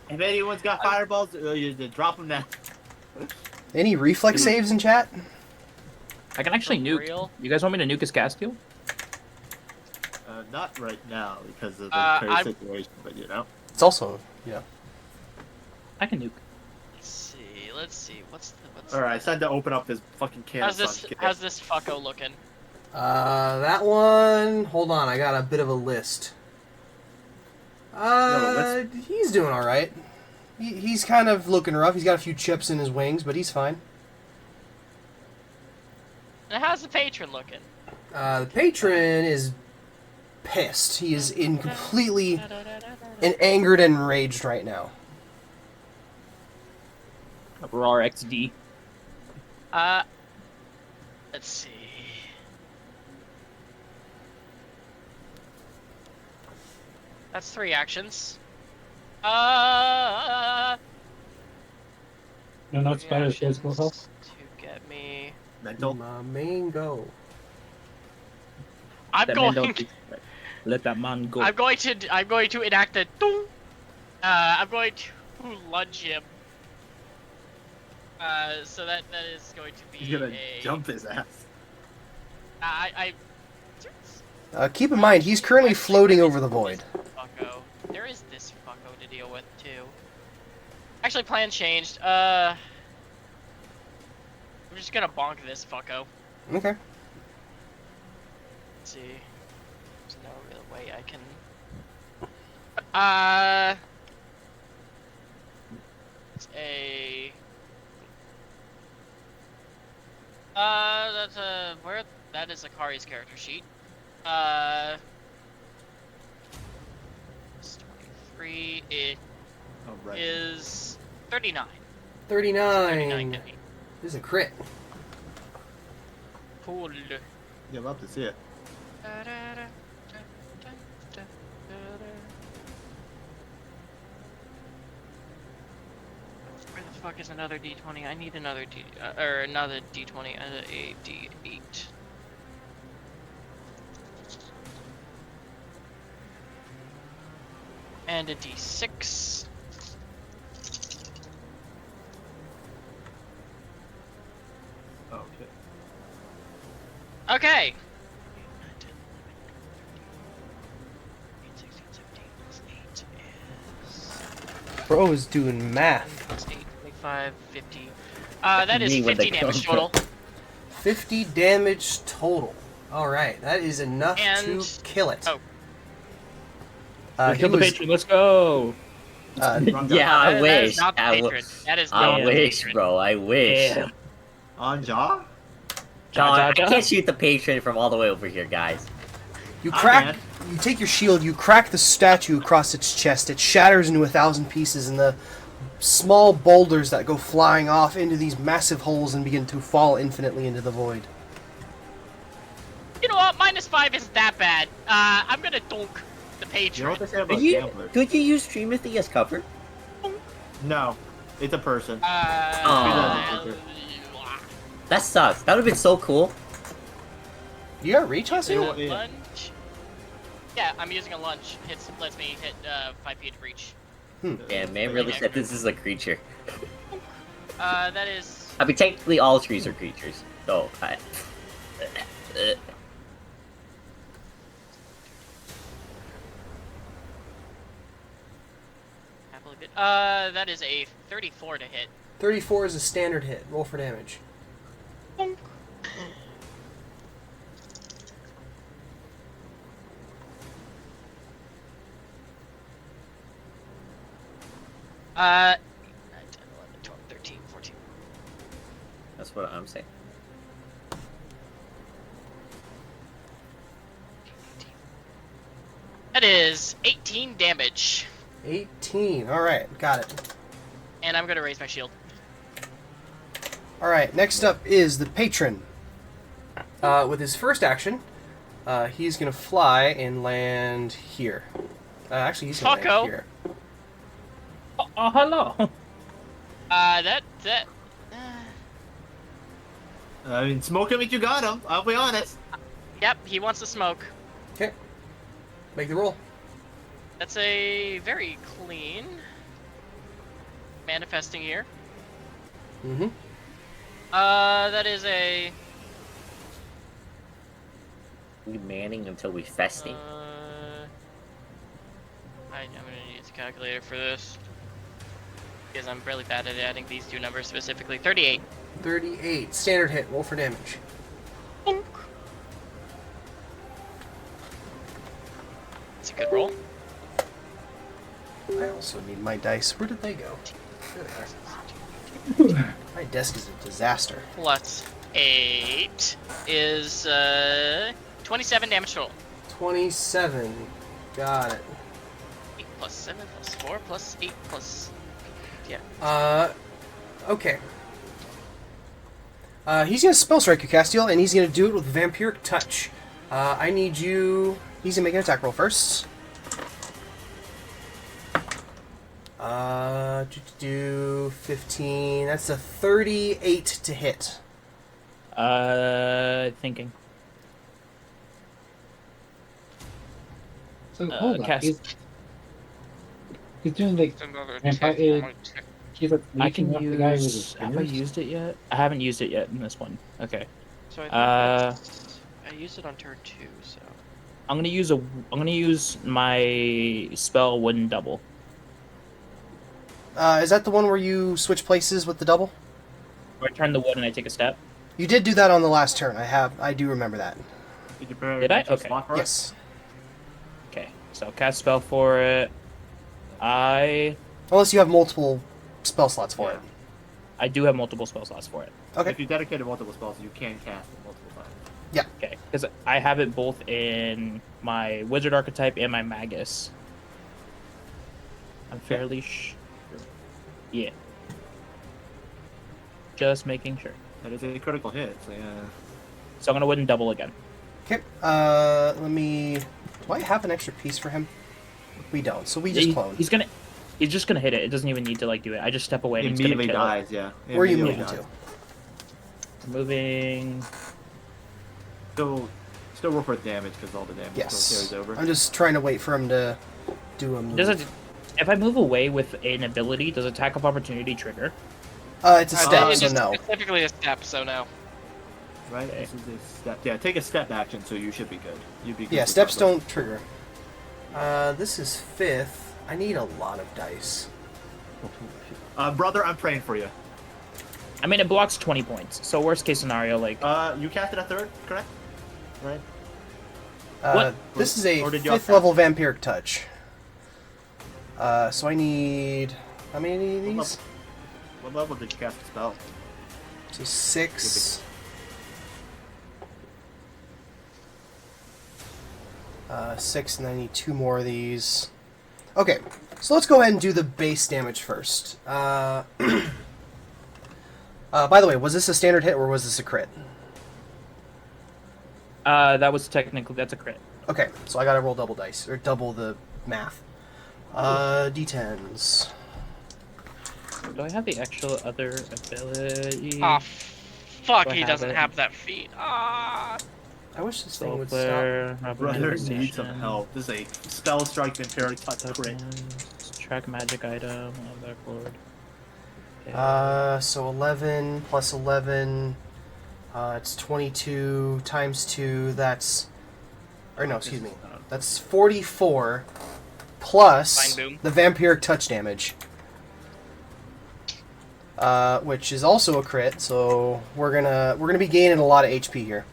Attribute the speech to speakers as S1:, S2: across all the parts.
S1: If anyone's got fireballs, you just drop them now.
S2: Any reflex saves in chat?
S3: I can actually nuke.
S4: Real?
S3: You guys want me to nuke his Castile?
S1: Not right now because of the current
S4: I'm-
S1: situation, but you know.
S2: It's also, yeah.
S3: I can nuke.
S4: Let's see. What's
S1: All right, it's time to open up this fucking can.
S4: how's
S1: of
S4: this
S1: Sun.
S4: how's this fucko looking?
S2: That one. Hold on, I got a bit of a list. He's doing all right. He's kind of looking rough. He's got a few chips in his wings, but he's fine.
S4: And how's the patron looking?
S2: The patron is pissed. He is completely angered and enraged right now.
S3: Roar XD.
S4: Let's see. That's 3 actions.
S5: No, it's
S4: Three
S5: better as
S4: actions
S5: physical health.
S4: to get me.
S1: Mental.
S2: My main go.
S4: I'm
S3: That man
S4: going.
S3: don't let that man go.
S4: I'm going to enact a. Dong. I'm going to lunge him. So that is going to be
S1: He's gonna
S4: a.
S1: jump his ass.
S2: Keep in mind, he's currently floating over the void.
S4: Fucko. There is this fucko to deal with too. Actually, plan changed. I'm just gonna bonk this fucko.
S2: Okay.
S4: Let's see. There's no real way I can. It's a. That's a where that is Akari's character sheet. It's 23. It
S1: Oh, right.
S4: is 39.
S2: 39.
S4: to me.
S2: This is a crit.
S4: Cool.
S1: Yeah, love to see it.
S4: Where the fuck is another D20? I need another another D20 and a D8. And a D6.
S1: Oh, okay.
S4: Okay. 8
S2: Bro is doing math.
S4: 25, 50. That is
S6: Me when
S4: 50
S6: they
S4: damage
S6: come
S4: total.
S2: 50 damage total. Alright, that is enough
S4: And-
S2: to kill it.
S4: oh.
S3: Kill the patron. Let's go.
S1: Wrong guy.
S6: Yeah, I
S4: That is
S6: wish.
S4: not the
S6: I
S4: patron. That is
S6: I
S4: not the
S6: wish,
S4: patron.
S6: bro. I wish.
S3: Yeah.
S1: On jaw?
S6: John, I
S3: Ja.
S6: can't shoot the patron from all the way over here, guys.
S2: You
S1: I
S2: crack.
S1: can.
S2: You take your shield. You crack the statue across its chest. It shatters into 1,000 pieces, and the small boulders that go flying off into these massive holes and begin to fall infinitely into the void.
S4: You know what? -5 isn't that bad. I'm gonna dunk the
S1: You know
S4: patron.
S1: what they say about
S6: Could you,
S1: gamblers?
S6: could you use Streamithy as cover?
S1: No, it's a person.
S6: Aw. That sucks. That would have been so cool.
S2: You got reach on
S1: You know
S2: you?
S1: what, yeah.
S4: Lunge. Yeah, I'm using a lunge. Lets me hit 5 feet of reach.
S6: Yeah, man really said this is a creature.
S4: That is.
S6: I mean, technically all trees are creatures. So,
S4: Happily bit. That is a 34 to hit.
S2: 34 is a standard hit. Roll for damage.
S4: Uh, 10, 11, 12, 13, 14.
S6: that's what I'm saying.
S4: That is 18 damage.
S2: 18. Alright, got it.
S4: And I'm gonna raise my shield.
S2: Alright, next up is the patron. With his first action, he's going to fly and land here. Actually, he's going to land
S4: Fucko.
S2: here.
S3: Oh, hello.
S4: That.
S1: I mean, smoke him if you got him. I'll be honest.
S4: Yep, he wants to smoke.
S2: Okay. Make the roll.
S4: That's a very clean. manifesting here.
S2: Mm-hmm.
S4: That is a...
S6: We manning until we festing.
S4: I'm gonna use a calculator for this. Because I'm really bad at adding these two numbers specifically. 38.
S2: 38. Standard hit. Roll for damage.
S4: Bonk. It's a good roll.
S2: I also need my dice. Where did they go? There they are. My desk is a disaster.
S4: Plus 8 is 27 damage total.
S2: 27. Got it.
S4: 8 plus 7 plus 4 plus 8 plus... Yeah.
S2: Okay. He's gonna spell strike you, Castiel, and he's gonna do it with Vampiric Touch. I need you... He's gonna make an attack roll first. Do 15. That's a 38 to hit.
S3: Thinking.
S5: So hold on.
S3: Cast.
S5: He's doing like
S4: Another
S5: vampire. He's like
S3: I can
S5: leeching off the guy with his
S3: use. Have I
S5: fingers?
S3: used it yet? I haven't used it yet in this one. Okay.
S4: So I think I used it on turn 2, so...
S3: I'm gonna use my spell wooden double.
S2: Is that the one where you switch places with the double?
S3: Where I turn the wood and I take a step.
S2: You did do that on the last turn. I do remember that.
S1: Did you prepare
S3: Did I?
S1: a
S3: Okay.
S1: slot for it?
S2: Yes.
S3: Okay, so cast spell for it.
S2: Unless you have multiple spell slots for it.
S3: I do have multiple spell slots for it.
S2: Okay.
S1: If you dedicated multiple spells, you can cast it multiple times.
S3: Okay, because I have it both in my wizard archetype and my magus. I'm fairly sure. Yeah. Just making sure.
S1: That is a critical hit, so yeah.
S3: So I'm gonna wooden double again.
S2: Okay. Let me... Do I have an extra piece for him? We don't, so we just clone.
S3: He's just gonna hit it. It doesn't even need to like do it. I just step away and he's
S1: Immediately
S3: gonna kill
S1: dies, yeah.
S2: Where are you
S1: Immediately
S2: moving
S1: dies.
S2: to?
S3: Moving.
S1: Still roll for damage because all the damage
S2: Yes.
S1: still carries over.
S2: I'm just trying to wait for him to do a move.
S3: Does it? If I move away with an ability, does attack of opportunity trigger?
S2: It's a step,
S4: It's
S2: so no.
S4: specifically a step, so no.
S1: Right?
S3: Okay.
S1: This is a step. Yeah, take a step action, so you should be good. You'd be good
S2: Yeah,
S1: to
S2: steps
S1: cover.
S2: don't trigger. This is 5th. I need a lot of dice.
S1: Brother, I'm praying for you.
S3: I mean, it blocks 20 points. So worst case scenario, like
S1: You casted a 3rd, correct? Right?
S3: What?
S2: This is a
S1: Or did you
S2: 5th level Vampiric Touch. So I need... How many of these?
S1: What level did you cast the spell?
S2: So 6. 6, and I need 2 more of these. Okay, so let's go ahead and do the base damage first. By the way, was this a standard hit or was this a crit?
S3: that's a crit.
S2: Okay, so I gotta roll double dice, or double the math. D10s.
S3: Do I have the actual other ability?
S4: Ah, fuck,
S3: Do I
S4: he
S3: have
S4: doesn't
S3: it?
S4: have that feat. Ah.
S2: I wish this thing would stop.
S3: Soulflare,
S1: Brother
S3: Revolution,
S1: needs some help. This is a spell strike Vampiric Touch crit.
S3: Track magic item on their board.
S2: So 11 plus 11, it's 22 times 2, that's... Or no, excuse me. That's 44 plus
S4: Fine, boom.
S2: the Vampiric Touch damage. Which is also a crit, so we're gonna be gaining a lot of HP here.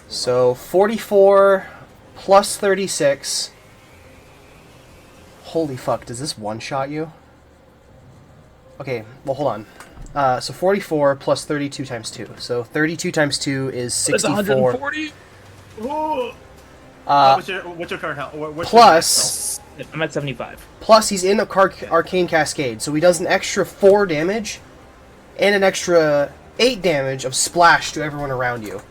S2: So 44 plus 36. Holy fuck, does this one-shot you? Okay, well, hold on. So 44 plus 32 times 2. So 32 times 2 is 64.
S3: 140.
S1: What's your current health? What's
S2: Plus,
S3: I'm at 75.
S2: plus he's in a Arcane Cascade, so he does an extra 4 damage and an extra 8 damage of splash to everyone around you.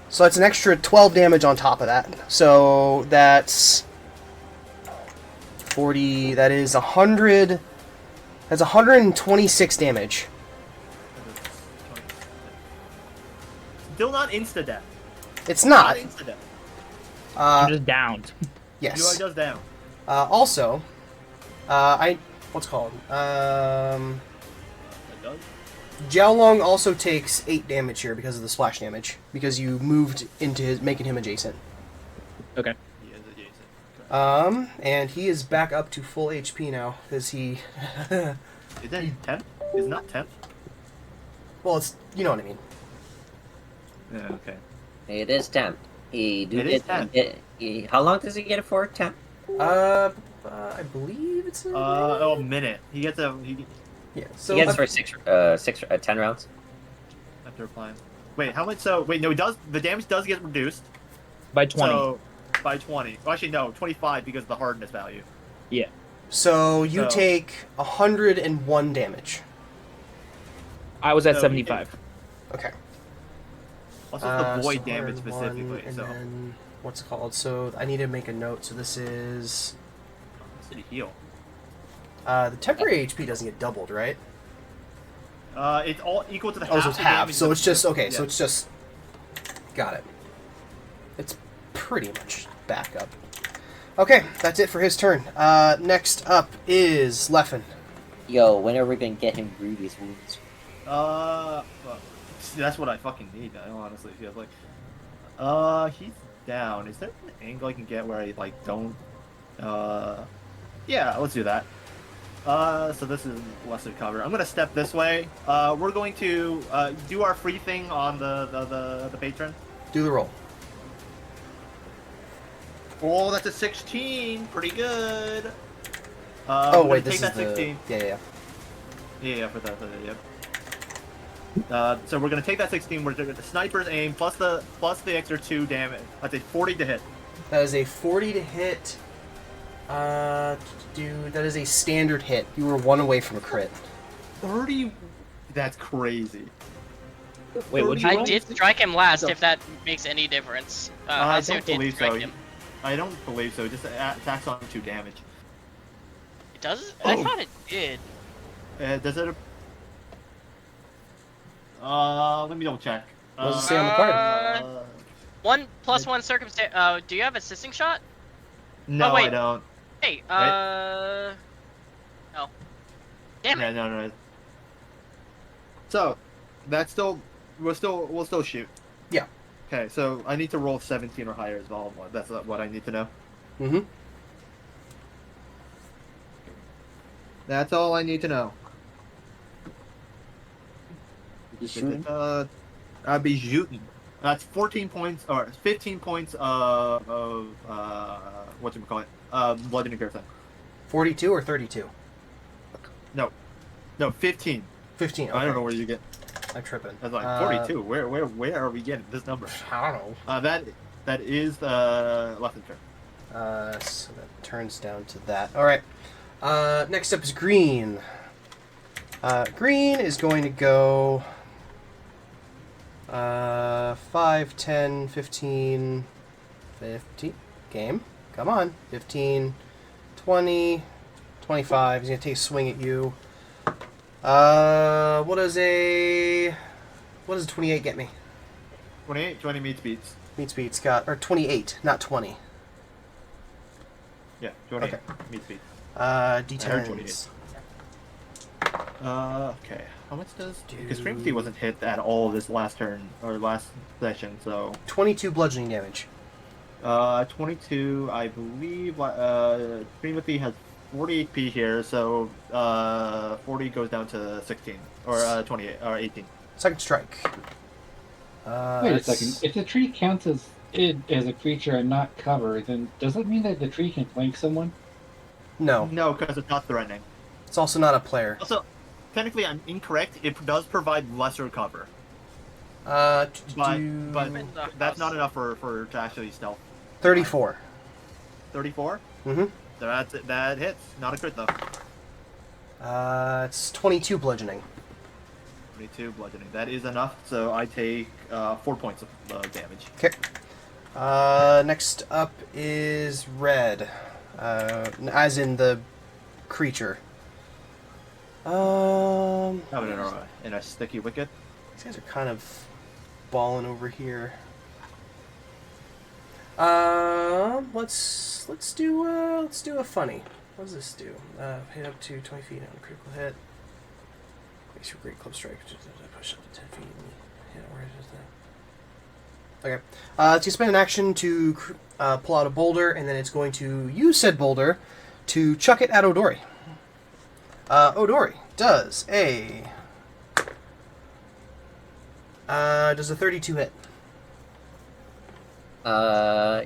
S2: So that's an extra 12 damage on top of that. So that's 40, that is 100, that's 126 damage.
S1: Still not insta-death.
S2: It's not.
S1: Incident.
S3: I'm just downed.
S2: Yes.
S1: You are just down.
S2: Also, what's it called?
S1: It does?
S2: Jiaolong also takes 8 damage here because of the splash damage, because you moved into making him adjacent.
S3: Okay.
S1: He is adjacent.
S2: And he is back up to full HP now, because he...
S1: Is that 10? Is not 10?
S2: Well, it's... you know what I mean.
S1: Yeah, okay.
S6: It is temp.
S1: It is temp.
S6: How long does he get it for? Temp?
S2: I believe it's
S1: A minute. He gets
S2: yeah. So
S6: He gets it for 10 rounds.
S1: after applying. Wait, how much? So wait, no, it does. The damage does get reduced.
S3: By 20.
S1: So by 20. Well, actually, no, 25 because of the hardness value.
S3: Yeah.
S2: So you
S1: So-
S2: take 101 damage.
S3: I was at
S1: So
S3: 75.
S2: Okay.
S1: What's the void
S2: so
S1: damage
S2: 101,
S1: specifically?
S2: and
S1: So
S2: then what's it called? So I need to make a note. So this is
S1: city heal.
S2: the temporary HP doesn't get doubled, right?
S1: It's all equal to the half.
S2: Oh, so it's
S1: the
S2: half.
S1: damage
S2: So
S1: of
S2: it's
S1: the-
S2: just okay.
S1: yeah.
S2: So it's just got it. It's pretty much back up. Okay, that's it for his turn. Next up is Leffen.
S6: Yo, when are we gonna get him Ruby's wounds?
S1: Well, that's what I fucking need. I honestly feel like. He's down. Is there an angle I can get where I like don't? Yeah, let's do that. So this is lesser cover. I'm gonna step this way. We're going to do our free thing on the patron.
S2: Do the roll.
S1: Oh, that's a 16. Pretty good.
S2: Oh
S1: we're
S2: wait,
S1: gonna
S2: this
S1: take
S2: is
S1: that
S2: the
S1: 16.
S2: yeah.
S1: Yeah, for that, yep. So we're gonna take that 16. We're doing the sniper's aim plus the extra 2 damage. That's a 40 to hit.
S2: That is a 40 to hit. Dude, that is a standard hit. You were 1 away from a crit.
S1: 30. That's crazy.
S3: Wait, what'd you
S4: I
S3: roll?
S4: did strike him last, if that makes any difference.
S1: I
S4: Hasu
S1: don't
S4: did
S1: believe
S4: strike
S1: so.
S4: him.
S1: I don't believe so. Just attacks on 2 damage.
S4: It does? I
S1: Oh.
S4: thought it did.
S1: Does it? Let me double check.
S2: What does it say on the card?
S4: 1+1 circumstance. Do you have assisting shot?
S1: No,
S4: oh, wait.
S1: I don't.
S4: Hey,
S1: Right?
S4: Oh. Damn
S1: Yeah,
S4: it.
S1: no. So, that's still. We'll still shoot.
S2: Yeah.
S1: Okay, so I need to roll 17 or higher as well. That's what I need to know.
S2: Mm-hmm.
S1: That's all I need to know.
S6: You shooting?
S1: I'd be shooting. That's 14 points or 15 points of whatchamacallit? Bludgeoning curse.
S2: 42 or 32?
S1: No, 15.
S2: 15. Okay.
S1: I don't know where you get.
S2: I'm tripping.
S1: I was like 42. Where are we getting this number?
S2: I don't know.
S1: That is the lesson turn.
S2: So that turns down to that. All right. Next up is Green. Green is going to go 5, 10, 15, 50. Game. Come on. 15, 20, 25. He's going to take a swing at you. What does a 28 get me?
S1: 28, 20 meets beats.
S2: Meets beats got, or 28, not 20.
S1: Yeah, 28
S2: Okay.
S1: meets beats.
S2: D10s.
S1: Okay. How much does? Because Scream Thief wasn't hit at all this last turn or last session, so
S2: 22 bludgeoning damage.
S1: 22, I believe. Scream Thief has 40 HP here, so 40 goes down to 16 or 28 or 18.
S2: Second strike.
S5: Wait a second. If the tree counts as a creature and not cover, then does that mean that the tree can flank someone?
S2: No,
S1: No, because it's not threatening.
S2: it's also not a player.
S1: Also, technically, I'm incorrect. It does provide lesser cover,
S2: Uh,
S1: but
S4: The
S1: that's
S4: house.
S1: not enough for to actually stealth.
S2: 34.
S1: 34.
S2: Mm-hmm.
S1: That hits. Not a crit though.
S2: It's 22 bludgeoning.
S1: 22 bludgeoning. That is enough. So I take 4 points of damage.
S2: Okay. Next up is Red. As in the creature.
S1: Oh, in a sticky wicket.
S2: These guys are kind of balling over here. Let's do a funny. What does this do? Hit up to 20 feet on a critical hit. Makes your great club strike. Push up to 10 feet. Hit where is that? Okay. It's gonna spend an action to pull out a boulder, and then it's going to use said boulder to chuck it at Odori. Odori does a 32 hit?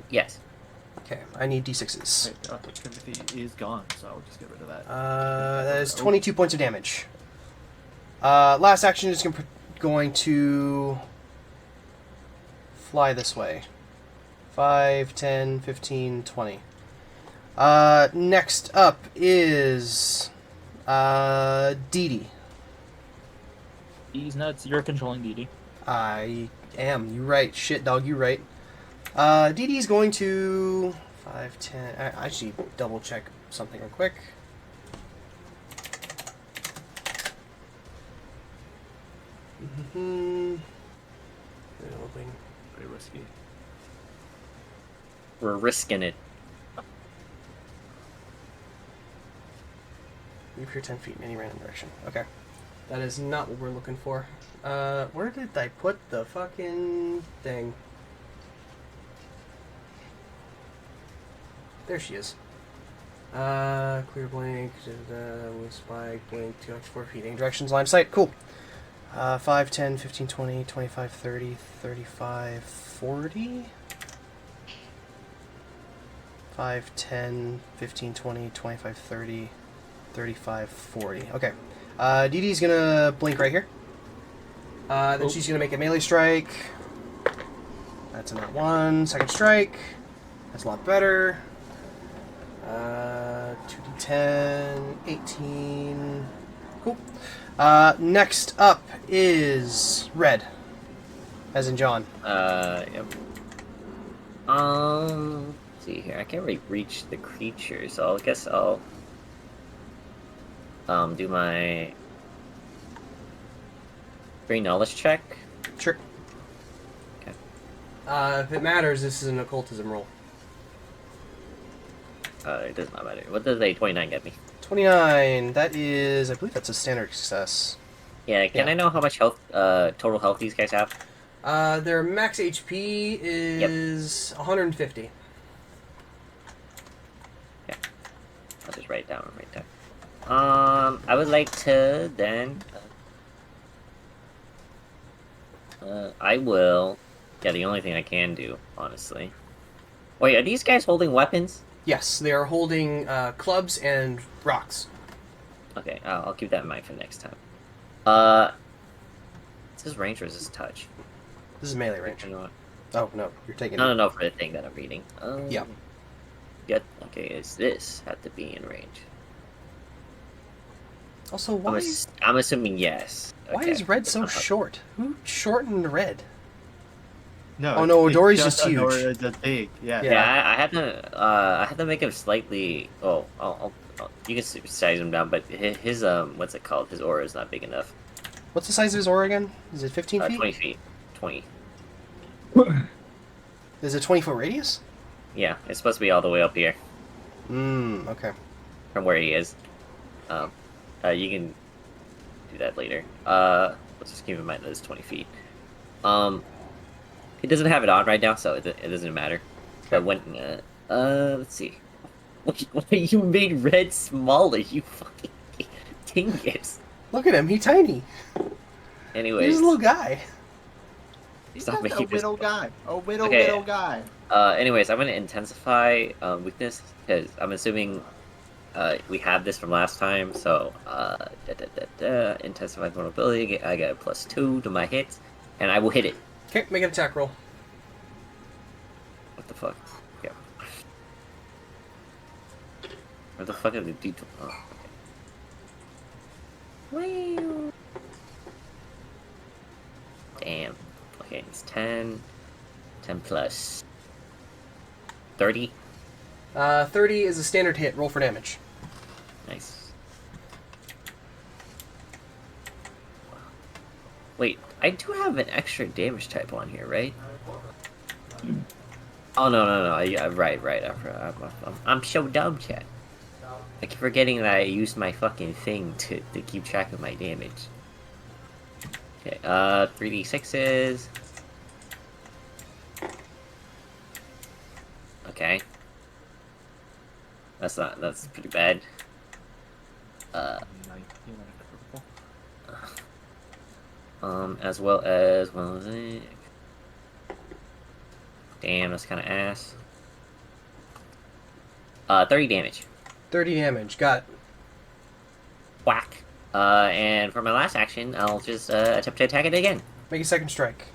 S6: Yes.
S2: Okay, I need d6s.
S1: Wait, Timothy is gone, so I'll just get rid of that.
S2: That is 22 points of damage. Last action is going to fly this way. 5, 10, 15, 20. Next up is Dee Dee.
S3: He's nuts. You're controlling Dee.
S2: I am. You right. Shit, dog. You right. Dee Dee's going to 5, 10. I actually double check something real quick.
S1: Very risky.
S6: We're risking it.
S2: Move here 10 feet in any random direction. Okay. That is not what we're looking for. Where did I put the fucking thing? There she is. Clear blank, with spike, blink, 2 x 4 feet, any directions, line of sight. Cool. 5, 10, 15, 20, 25, 30, 35, 40. 5, 10, 15, 20, 25, 30, 35, 40. Okay. Dee Dee's gonna blink right here. Then she's gonna make a melee strike. That's a nat 1. Second strike. That's a lot better. 2d10, 18. Cool. Next up is Red. As in John.
S6: Yep. Let's see here. I can't really reach the creature, so I guess I'll do my brain knowledge check.
S2: Sure.
S6: Okay.
S2: If it matters, this is an occultism roll.
S6: It does not matter. What does a 29 get me?
S2: 29. That is, I believe that's a standard success.
S6: Yeah, can I know how much health, total health these guys have?
S2: Their max HP is 150.
S6: Yeah. I'll just write it down right there. I would like to then... I will... Yeah, the only thing I can do, honestly. Wait, are these guys holding weapons?
S2: Yes, they are holding clubs and rocks.
S6: Okay, I'll keep that in mind for next time. Is this range or is this touch?
S2: This is melee range.
S6: You know what?
S2: Oh, no, you're taking
S6: No, for the thing that I'm reading.
S2: Yeah.
S6: Okay, is this have to be in range?
S2: Also, why
S6: I'm assuming yes.
S2: Why
S6: Okay.
S2: is Red so short? Who shortened Red?
S1: No.
S2: Oh, no,
S1: it's
S2: Odori's just huge.
S1: Odori is big. Yeah.
S6: Yeah, I had to make him slightly. Oh, you can size him down, but his what's it called? His aura is not big enough.
S2: What's the size of his aura again? Is it 15 feet?
S6: 20 feet. 20.
S2: Is it 20-foot radius?
S6: Yeah, it's supposed to be all the way up here
S2: Okay.
S6: from where he is. You can do that later. Let's just keep in mind that it's 20 feet. He doesn't have it on right now, so it doesn't matter. But when let's see. Why you made Red smaller? You fucking dingus.
S2: Look at him, he's tiny.
S6: Anyways,
S2: He's a little guy.
S1: He's
S6: Stop
S1: not
S6: making
S1: a widow guy. A widow guy.
S6: Anyways, I'm gonna intensify weakness because I'm assuming we have this from last time. So intensify vulnerability. I got a +2 to my hits, and I will hit it.
S2: Okay, make an attack roll.
S6: What the fuck? Yeah. Where the fuck are the D2? Oh, okay. Wow. Damn. Okay, it's 10. 10 plus 30.
S2: 30 is a standard hit. Roll for damage.
S6: Nice. Wait, I do have an extra damage type on here, right? Oh no. Yeah, right. I'm so dumb, chat. I keep forgetting that I used my fucking thing to keep track of my damage. Okay, 3d6s. Okay. That's pretty bad.
S1: 19 on a critical.
S6: As well as, damn, that's kind of ass. 30 damage.
S2: 30 damage. Got it.
S6: Whack. And for my last action, I'll just, attempt to attack it again.
S2: Make a second strike.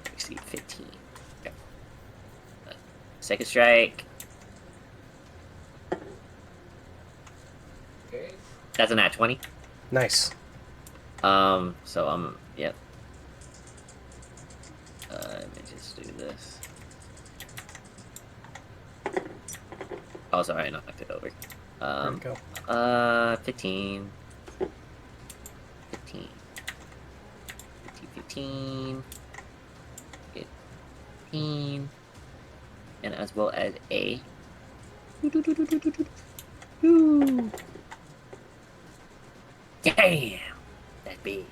S6: Exceed 15. Okay. Second strike. That's a nat 20.
S2: Nice.
S6: So yep. Let me just do this. Oh, sorry, I knocked it over.
S2: There we go.
S6: 15. 15. 15. And as well as a... Damn! That big.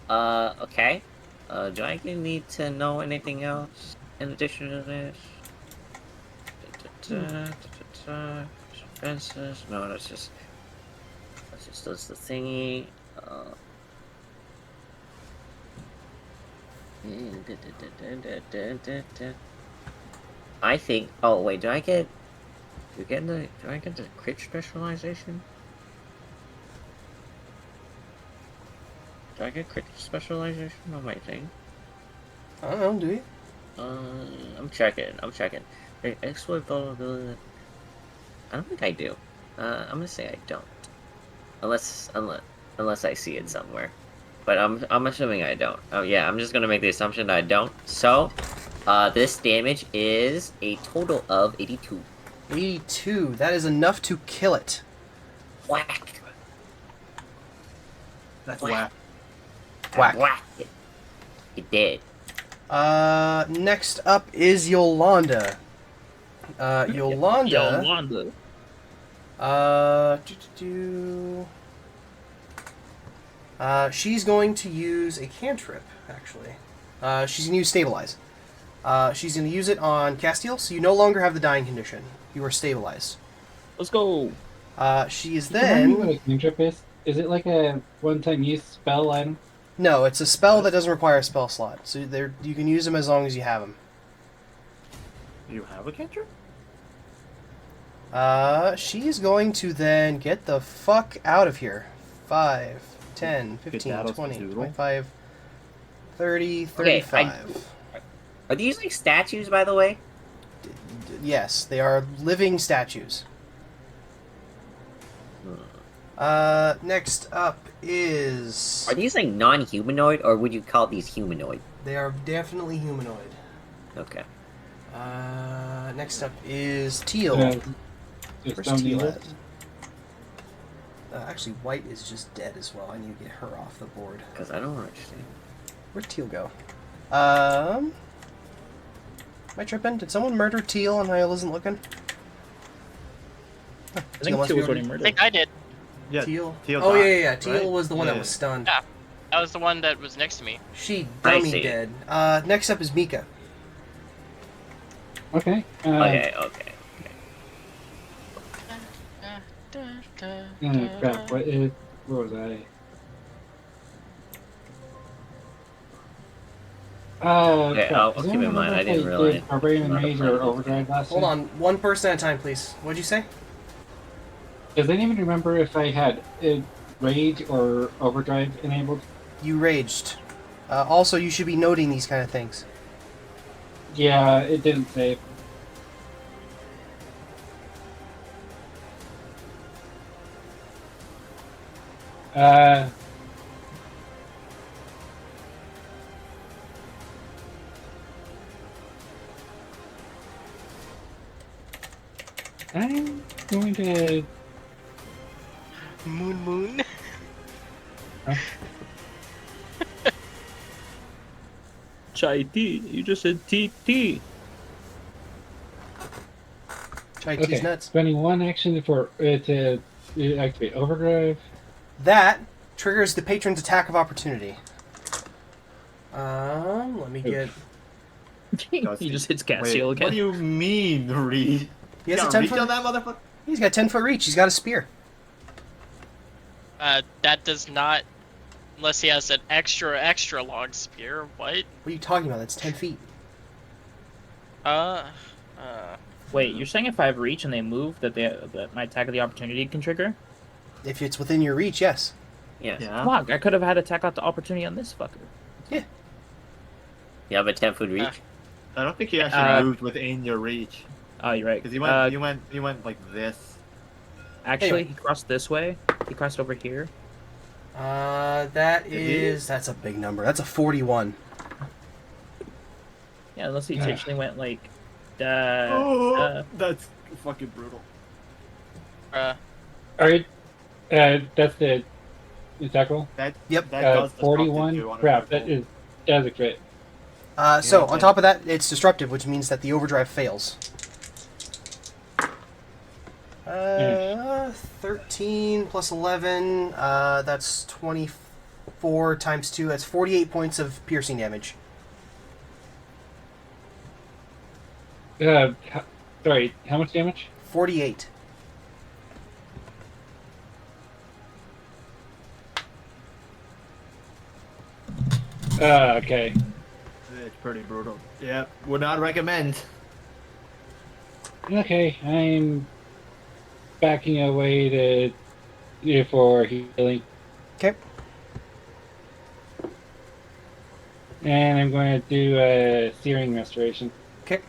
S6: Okay. Do I need to know anything else in addition to this? Defenses? No, that's just does the thingy. I think. Oh wait, do I get the crit specialization? Do I get crit specialization on my thing?
S2: I don't know, do you?
S6: I'm checking. Exploit vulnerability. I don't think I do. I'm gonna say I don't. Unless I see it somewhere. But I'm assuming I don't. Oh yeah, I'm just gonna make the assumption that I don't. So, this damage is a total of 82.
S2: 82. That is enough to kill it.
S6: Whack.
S1: That's
S6: Whack.
S1: whack.
S2: Whack.
S6: Whack. It did.
S2: Next up is Yolanda. Yolanda. She's going to use a cantrip, actually. She's going to use Stabilize. She's going to use it on Castiel, so you no longer have the dying condition. You are stabilized.
S3: Let's go.
S2: She is
S5: Remind me
S2: then...
S5: what a cantrip is? Is it like a one-time use spell item?
S2: No, it's a spell that doesn't require a spell slot, so you can use them as long as you have them.
S1: You have a cantrip?
S2: She's going to then get the fuck out of here. 5, 10, 15,
S1: Skedaddle
S2: 20,
S1: skedoodle.
S2: 25, 30,
S6: Okay,
S2: 35.
S6: Are these like statues, by the way?
S2: Yes, they are living statues. Next up is...
S6: Are these like non-humanoid, or would you call these humanoid?
S2: They are definitely humanoid.
S6: Okay.
S2: Next up is Teal.
S5: Just
S2: Where's
S5: don't
S2: Teal
S5: need
S2: at?
S5: it.
S2: Actually, White is just dead as well. I need to get her off the board.
S6: Because I don't understand.
S2: Where'd Teal go? Am I tripping? Did someone murder Teal and I wasn't looking? Huh,
S3: I think
S2: must
S3: Teal
S2: be
S3: was already
S4: I
S3: murdered.
S4: think I did.
S1: Yeah.
S2: Teal?
S1: Teal
S2: Oh,
S1: died,
S2: yeah. Teal
S1: right?
S2: was the one that
S1: Yeah.
S2: was stunned.
S4: Yeah. That was the one that was next to me.
S2: She
S6: I
S2: dummy
S6: see.
S2: dead. Next up is Mika.
S5: Okay.
S6: Okay.
S5: Crap. Where was I?
S6: Okay,
S5: crap.
S6: I'll
S5: Does
S6: keep
S5: anyone
S6: in mind,
S5: remember
S6: I
S5: if
S6: didn't
S5: did
S6: realize
S5: Barbarian
S6: I'm not a
S5: Mage
S6: friend
S5: or
S6: of this
S5: Overdrive last
S2: Hold
S5: time?
S2: on, one person at a time, please. What'd you say?
S5: Does anyone remember if I had Rage or Overdrive enabled?
S2: You raged. Also, you should be noting these kind of things.
S5: Yeah, it didn't save. I'm going to...
S4: Moon.
S5: Huh?
S3: Chai tea. You just said tea.
S2: Chai tea's
S5: Okay,
S2: nuts.
S5: spending one action to activate overdrive.
S2: That triggers the patron's attack of opportunity. Let me get.
S3: He just hits Cassiel
S1: Wait,
S3: again.
S1: what do you mean reach?
S2: He has
S1: You
S2: a
S1: got
S2: 10
S1: reach
S2: foot.
S1: on that motherfucker?
S2: He's got 10-foot reach. He's got a spear.
S4: That does not, unless he has an extra long spear. What?
S2: What are you talking about? That's 10 feet.
S3: Wait, you're saying if I have reach and they move, that my attack of the opportunity can trigger?
S2: If it's within your reach, yes.
S6: Yeah.
S1: Yeah.
S3: Fuck, I could have had attack of the opportunity on this fucker.
S2: Yeah.
S6: You have a 10-foot reach.
S1: I don't think he actually
S3: Uh,
S1: moved within your reach.
S3: Oh, you're right.
S1: Because you went like this.
S3: Actually,
S2: Anyway.
S3: he crossed this way. He crossed over here.
S2: That's a big number. That's a 41.
S3: Yeah, unless he intentionally went like...
S1: That's fucking brutal.
S5: Alright, that's the attack roll.
S2: Yep.
S1: That does disrupt
S5: 41.
S1: you on a
S5: Crap,
S1: critical.
S5: that is a crit.
S2: So,
S1: Yeah,
S2: on top of that, it's disruptive, which means that the overdrive fails. 13 plus 11, that's 24 times 2, that's 48 points of piercing damage.
S5: Sorry, how much damage?
S2: 48.
S5: Okay.
S1: It's pretty brutal. Yeah, would not recommend.
S5: Okay, I'm backing away for healing.
S2: Okay.
S5: And I'm going to do a searing restoration.
S2: Okay.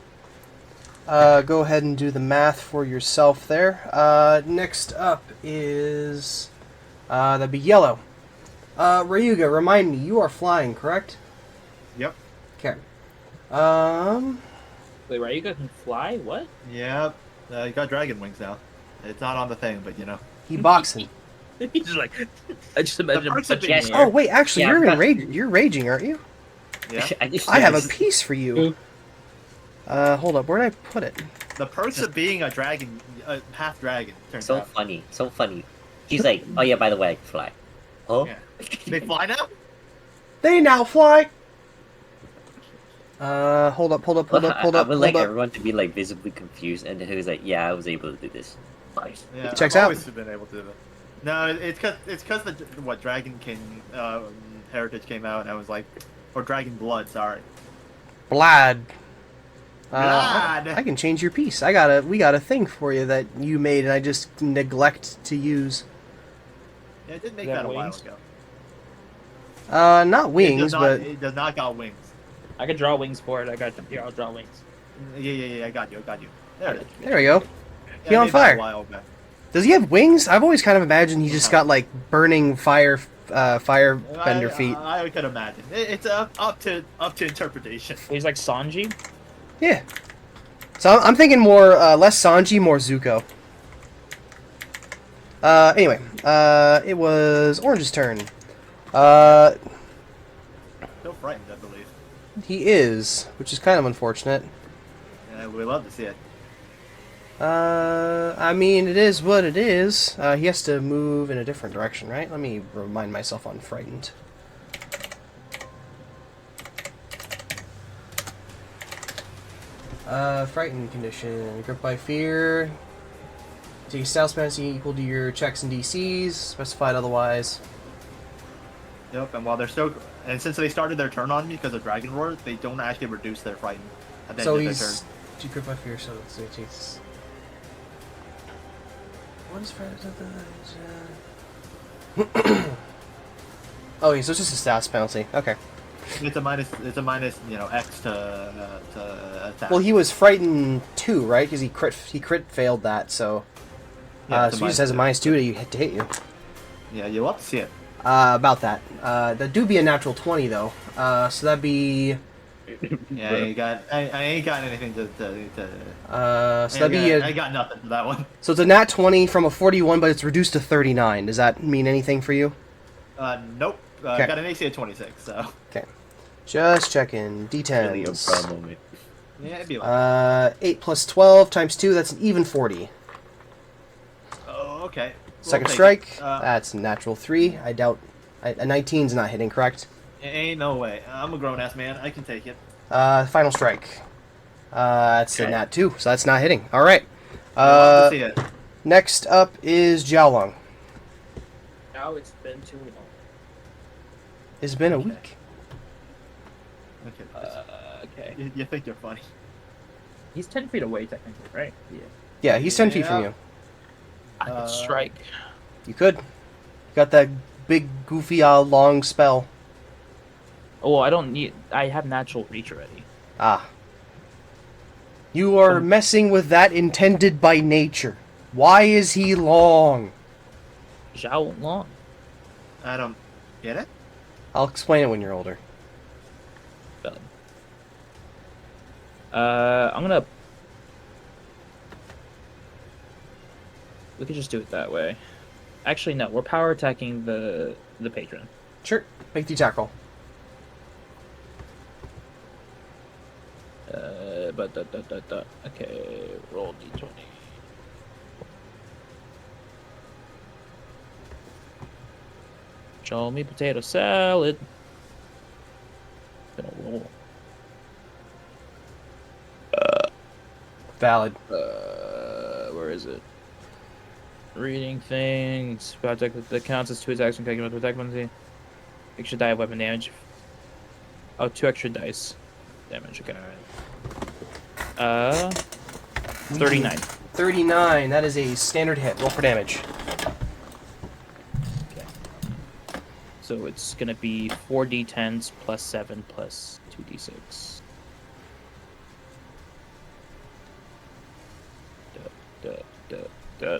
S2: Go ahead and do the math for yourself there. Next up is... that'd be yellow. Ryuga, remind me, you are flying, correct?
S1: Yep.
S2: Okay.
S3: Wait, right? You can fly? What?
S1: Yep. You got dragon wings now. It's not on the thing, but you know.
S2: He boxing.
S3: He's just like... I just imagine him
S1: perks of
S3: punching
S1: being-
S3: in the air.
S2: Oh, wait, actually,
S6: Yeah,
S2: you're
S6: but-
S2: you're raging, aren't you?
S1: Yeah.
S2: I have a piece for you.
S5: Ooh.
S2: Hold up, where did I put it?
S1: The perks of being a dragon, half dragon, turns
S6: So
S1: out.
S6: funny, so funny. He's like, oh yeah, by the way, I can fly. Oh,
S1: Yeah. They fly now?
S2: They now fly! Hold up.
S6: I would like everyone to be like visibly confused, and then he was like, yeah, I was able to do this. Nice.
S1: Yeah,
S2: Checks
S1: I've
S2: out.
S1: always been able to do it. No, it's cause the Dragon King Heritage came out, and I was like, or Dragon Blood, sorry.
S2: Blood.
S1: Blood.
S2: I can change your piece. We got a thing for you that you made and I just neglect to use.
S1: Yeah, it did make
S3: Does it
S1: that
S3: have
S1: a while
S3: wings?
S1: ago.
S2: Not wings,
S1: It does not got wings.
S3: I could draw wings for it. I got them. Here, I'll draw wings.
S1: Yeah, I got you. There it is.
S2: there we go.
S1: Yeah,
S2: He
S1: I
S2: on
S1: made that
S2: fire.
S1: a while back.
S2: Does he have wings? I've always kind of imagined he just got like burning firebender feet.
S1: I could imagine. It's up to interpretation.
S3: He's like Sanji.
S2: Yeah. So I'm thinking more less Sanji, more Zuko. Anyway, it was Orange's turn.
S1: Still frightened, I believe.
S2: He is, which is kind of unfortunate.
S1: Yeah, we love to see it.
S2: I mean, it is what it is. He has to move in a different direction, right? Let me remind myself on frightened. Frightened condition. Gripped by fear. Take stealth penalty equal to your checks and DCs, specified otherwise.
S1: Yep, and while they're still, and since they started their turn on me because of Dragon Roar, they don't actually reduce their frightened at the
S2: So
S1: end of their turn.
S2: he's gripped by fear, so it takes. What is frightened? Okay, so it's just a stats penalty. Okay.
S1: It's a minus, X to attack.
S2: Well, he was frightened 2, right? Because he crit failed that, so.
S1: Yeah, it's a
S2: So he just has a
S1: minus
S2: -2 to hit you.
S1: Yeah, you'll love to see it.
S2: About that. That do be a natural 20 though. So that'd be.
S1: Yeah, I ain't got anything to.
S2: So that'd be
S1: I got nothing for that one.
S2: So it's a nat 20 from a 41, but it's reduced to 39. Does that mean anything for you?
S1: Nope.
S2: Okay.
S1: Got an AC of 26, so.
S2: Okay. Just checking.
S6: Really a bra
S2: D10s.
S6: moment.
S1: Yeah, it'd be like.
S2: 8 plus 12 times 2, that's an even 40.
S1: Oh, okay.
S2: Second
S1: take
S2: strike,
S1: it.
S2: that's natural 3. I doubt... a 19's not hitting, correct?
S1: Ain't no way. I'm a grown ass man. I can take it.
S2: Final strike. That's a
S1: Okay.
S2: nat 2, so that's not hitting. Alright.
S1: I love to see it.
S2: Next up is Jiaolong.
S3: Now it's been too long.
S2: It's been a
S1: Okay.
S2: week.
S1: Okay.
S3: Okay.
S1: You think you're funny?
S3: He's 10 feet away, technically, right? Yeah.
S2: Yeah, he's 10 feet from
S1: Yeah.
S2: you.
S3: I could strike.
S2: You could. You got that big, goofy, long spell.
S3: Oh, I don't need. I have natural reach already.
S2: Ah. You are messing with that intended by nature. Why is he long?
S3: Zhao Long.
S1: I don't get it.
S2: I'll explain it when you're older.
S3: Valid. I'm gonna. We could just do it that way. Actually, no. We're power attacking the patron.
S2: Sure. Make the attack roll.
S3: But okay. Roll d20. Show me potato salad. Gonna roll.
S2: Valid.
S3: Where is it? Reading things. That counts as 2 attacks when taking with attack penalty. Extra die of weapon damage. Oh, 2 extra dice damage. Okay. 39.
S2: 39. That is a standard hit. Roll for damage.
S3: Okay. So it's gonna be 4d10s plus 7 plus 2d6. Duh.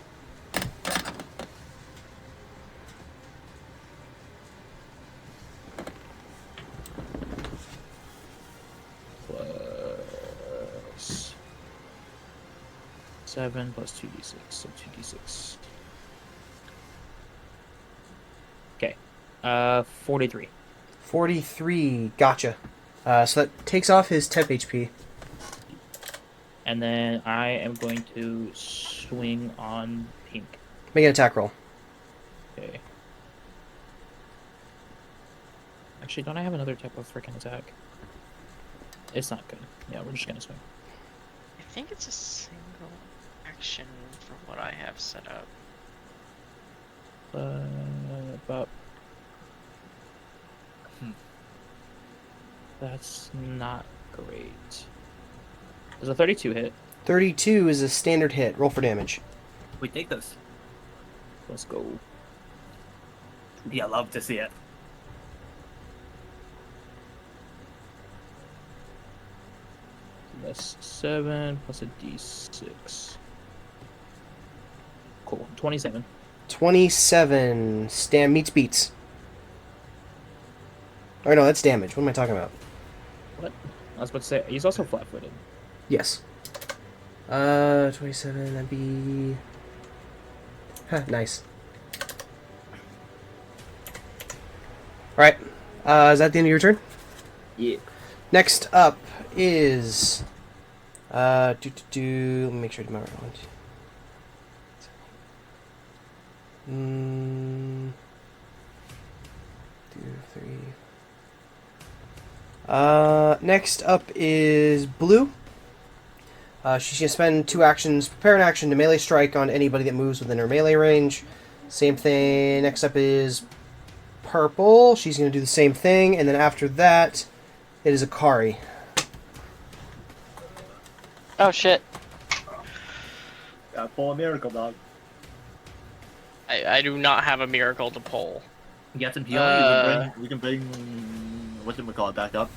S3: Plus 7 plus 2d6, so 2d6. Okay. 43.
S2: 43. Gotcha. So that takes off his temp HP.
S3: And then I am going to swing on pink.
S2: Make an attack roll.
S3: Okay. Actually, don't I have another type of freaking attack? It's not good. Yeah, we're just gonna swing.
S4: I think it's a single action for what I have set up.
S3: But that's not great. Does a 32 hit?
S2: 32 is a standard hit. Roll for damage.
S1: We take this.
S3: Let's go.
S1: Yeah, love to see it.
S3: That's 7 plus a d6. Cool. 27.
S2: 27. Stam meets beats. Or no, that's damage. What am I talking about?
S3: What? I was about to say, he's also flat-footed.
S2: Yes. 27, that'd be... Huh, nice. Alright. Is that the end of your turn?
S3: Yeah.
S2: Next up is... Let me make sure I do my right one. 2, 3... next up is Blue. She's going to spend 2 actions, prepare an action to melee strike on anybody that moves within her melee range. Same thing. Next up is Purple. She's going to do the same thing. And then after that, it is Akari.
S4: Oh shit.
S1: Pull a miracle dog.
S4: I do not have a miracle to pull.
S1: Get some healing. We can bring whatchamacallit back up.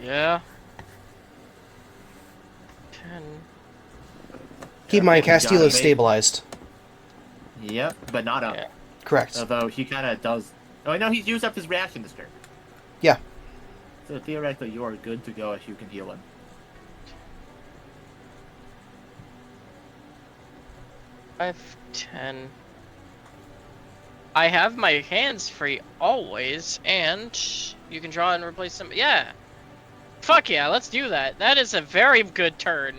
S4: Yeah. 10.
S2: Keep in mind,
S1: Yeah,
S2: Castile is
S1: bait.
S2: stabilized.
S1: Yep, but not up.
S4: Yeah.
S2: Correct.
S1: Although he kind of does. Oh, I know he's used up his reaction this turn.
S2: Yeah.
S1: So theoretically, you are good to go if you can heal him.
S4: 5, 10. I have my hands free always, and you can draw and replace them. Yeah. Fuck yeah, let's do that. That is a very good turn.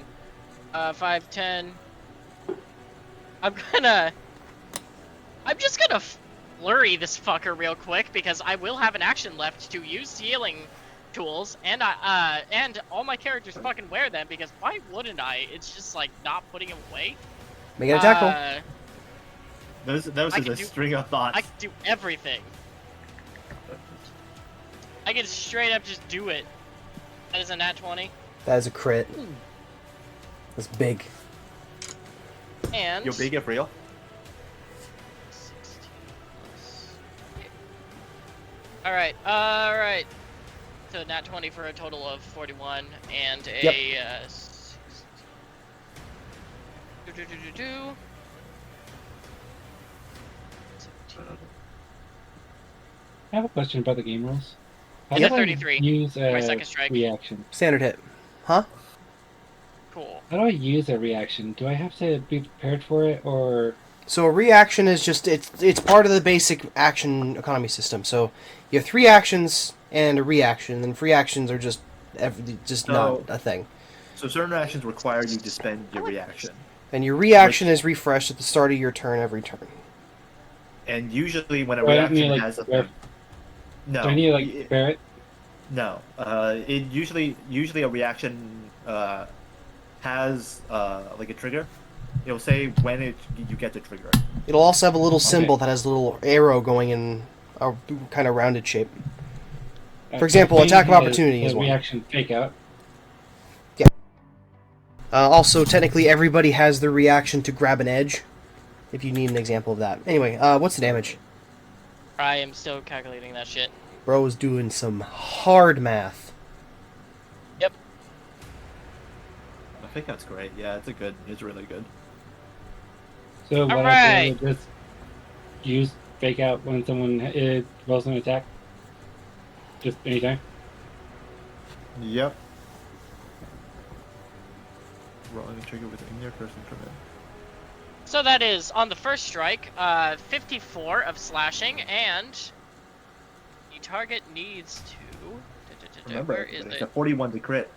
S4: 5, 10. I'm just gonna flurry this fucker real quick because I will have an action left to use healing tools, and and all my characters fucking wear them because why wouldn't I? It's just like not putting them away.
S2: Make an attack roll.
S1: That was just a string of thoughts.
S4: I can do everything. I can straight up just do it. That is a nat 20.
S2: That is a crit. That's big.
S4: And
S1: You're big if real.
S4: 16 plus 8. Alright. So nat 20 for a total of 41 and a 17.
S5: I have a question about the game rules. How
S4: Yep.
S5: do I
S4: 33.
S5: use a
S4: My second strike.
S5: reaction?
S2: Standard hit. Huh?
S4: Cool.
S5: How do I use a reaction? Do I have to be prepared for it, or
S2: So a reaction is just it's part of the basic action economy system. So you have 3 actions and a reaction, and free actions are just not a thing.
S1: So certain actions require you to spend your reaction.
S2: And your reaction is refreshed at the start of your turn every turn.
S1: And usually when a
S5: do I don't
S1: reaction
S5: need,
S1: has a
S5: do I need to like prepare it?
S1: No. It usually a reaction has like a trigger. It'll say when you get the trigger.
S2: It'll also have a little symbol that has a little arrow going in a kind of rounded shape. For example, attack of opportunity is one.
S5: Reaction fake out.
S2: Also, technically, everybody has the reaction to grab an edge, if you need an example of that. Anyway, what's the damage?
S4: I am still calculating that shit.
S2: Bro is doing some hard math.
S4: Yep.
S1: I think that's great. Yeah, it's really good.
S5: So what I
S4: Alright.
S5: do is just use fake out when someone rolls an attack? Just anytime?
S1: Yep. Rolling a trigger with in your person command.
S4: So that is on the first strike, 54 of slashing, and the target needs to.
S1: Remember,
S4: Where is
S1: it's
S4: it?
S1: a 41 to crit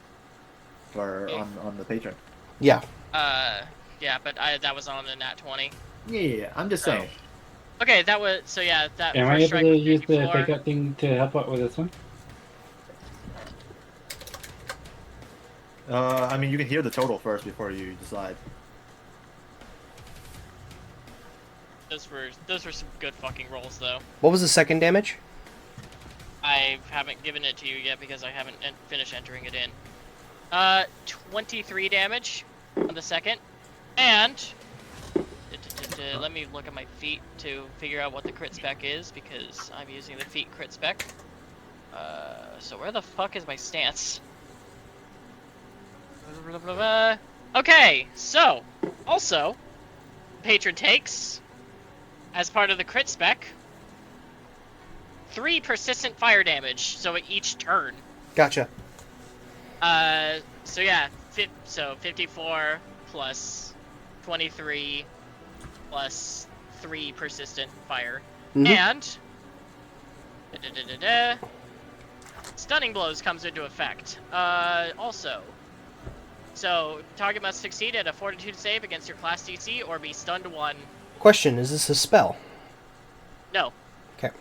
S1: for on the patron.
S2: Yeah.
S4: Yeah, but that was on the nat 20.
S1: Yeah, I'm just saying.
S4: Okay, that was so. Yeah, that
S5: Am I
S4: first
S5: able
S4: strike
S5: to
S4: was
S5: use the
S4: 54.
S5: fake out thing to help out with this one?
S1: I mean, you can hear the total first before you decide.
S4: Those were some good fucking rolls, though.
S2: What was the second damage?
S4: I haven't given it to you yet because I haven't finished entering it in. 23 damage on the second, and let me look at my feat to figure out what the crit spec is because I'm using the feat crit spec. So where the fuck is my stance? Okay, so also, patron takes as part of the crit spec 3 persistent fire damage, so at each turn.
S2: Gotcha.
S4: So yeah, so 54 plus 23 plus 3 persistent fire. And stunning blows comes into effect. Also, so target must succeed at a fortitude save against your class DC or be stunned 1.
S2: Question, is this a spell?
S4: No.
S2: Okay.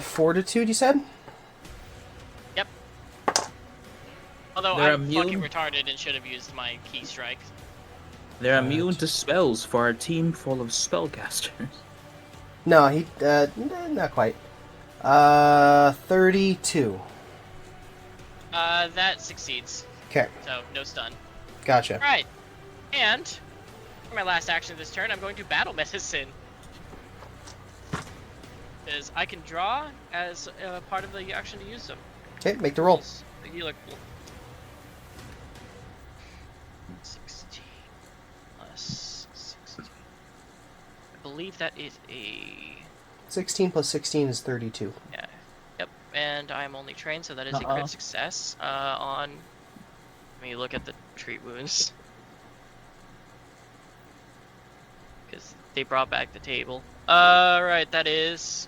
S2: Fortitude, you said?
S4: Yep. Although
S3: They're
S4: I'm
S3: immune?
S4: fucking retarded and should have used my key strike.
S3: They're immune to spells for a team full of spellcasters.
S2: No, he, not quite. 32.
S4: That succeeds.
S2: Okay,
S4: So no stun.
S2: gotcha.
S4: Right. And for my last action this turn, I'm going to battle medicine. Because I can draw as part of the action to use them.
S2: Okay, make the roll.
S4: You look cool. 16 plus 16. I believe that is a
S2: 16 plus 16 is 32.
S4: yeah. Yep. And I'm only trained, so that is a crit success. On let me look at the treat wounds. Because they brought back the table. Right, that is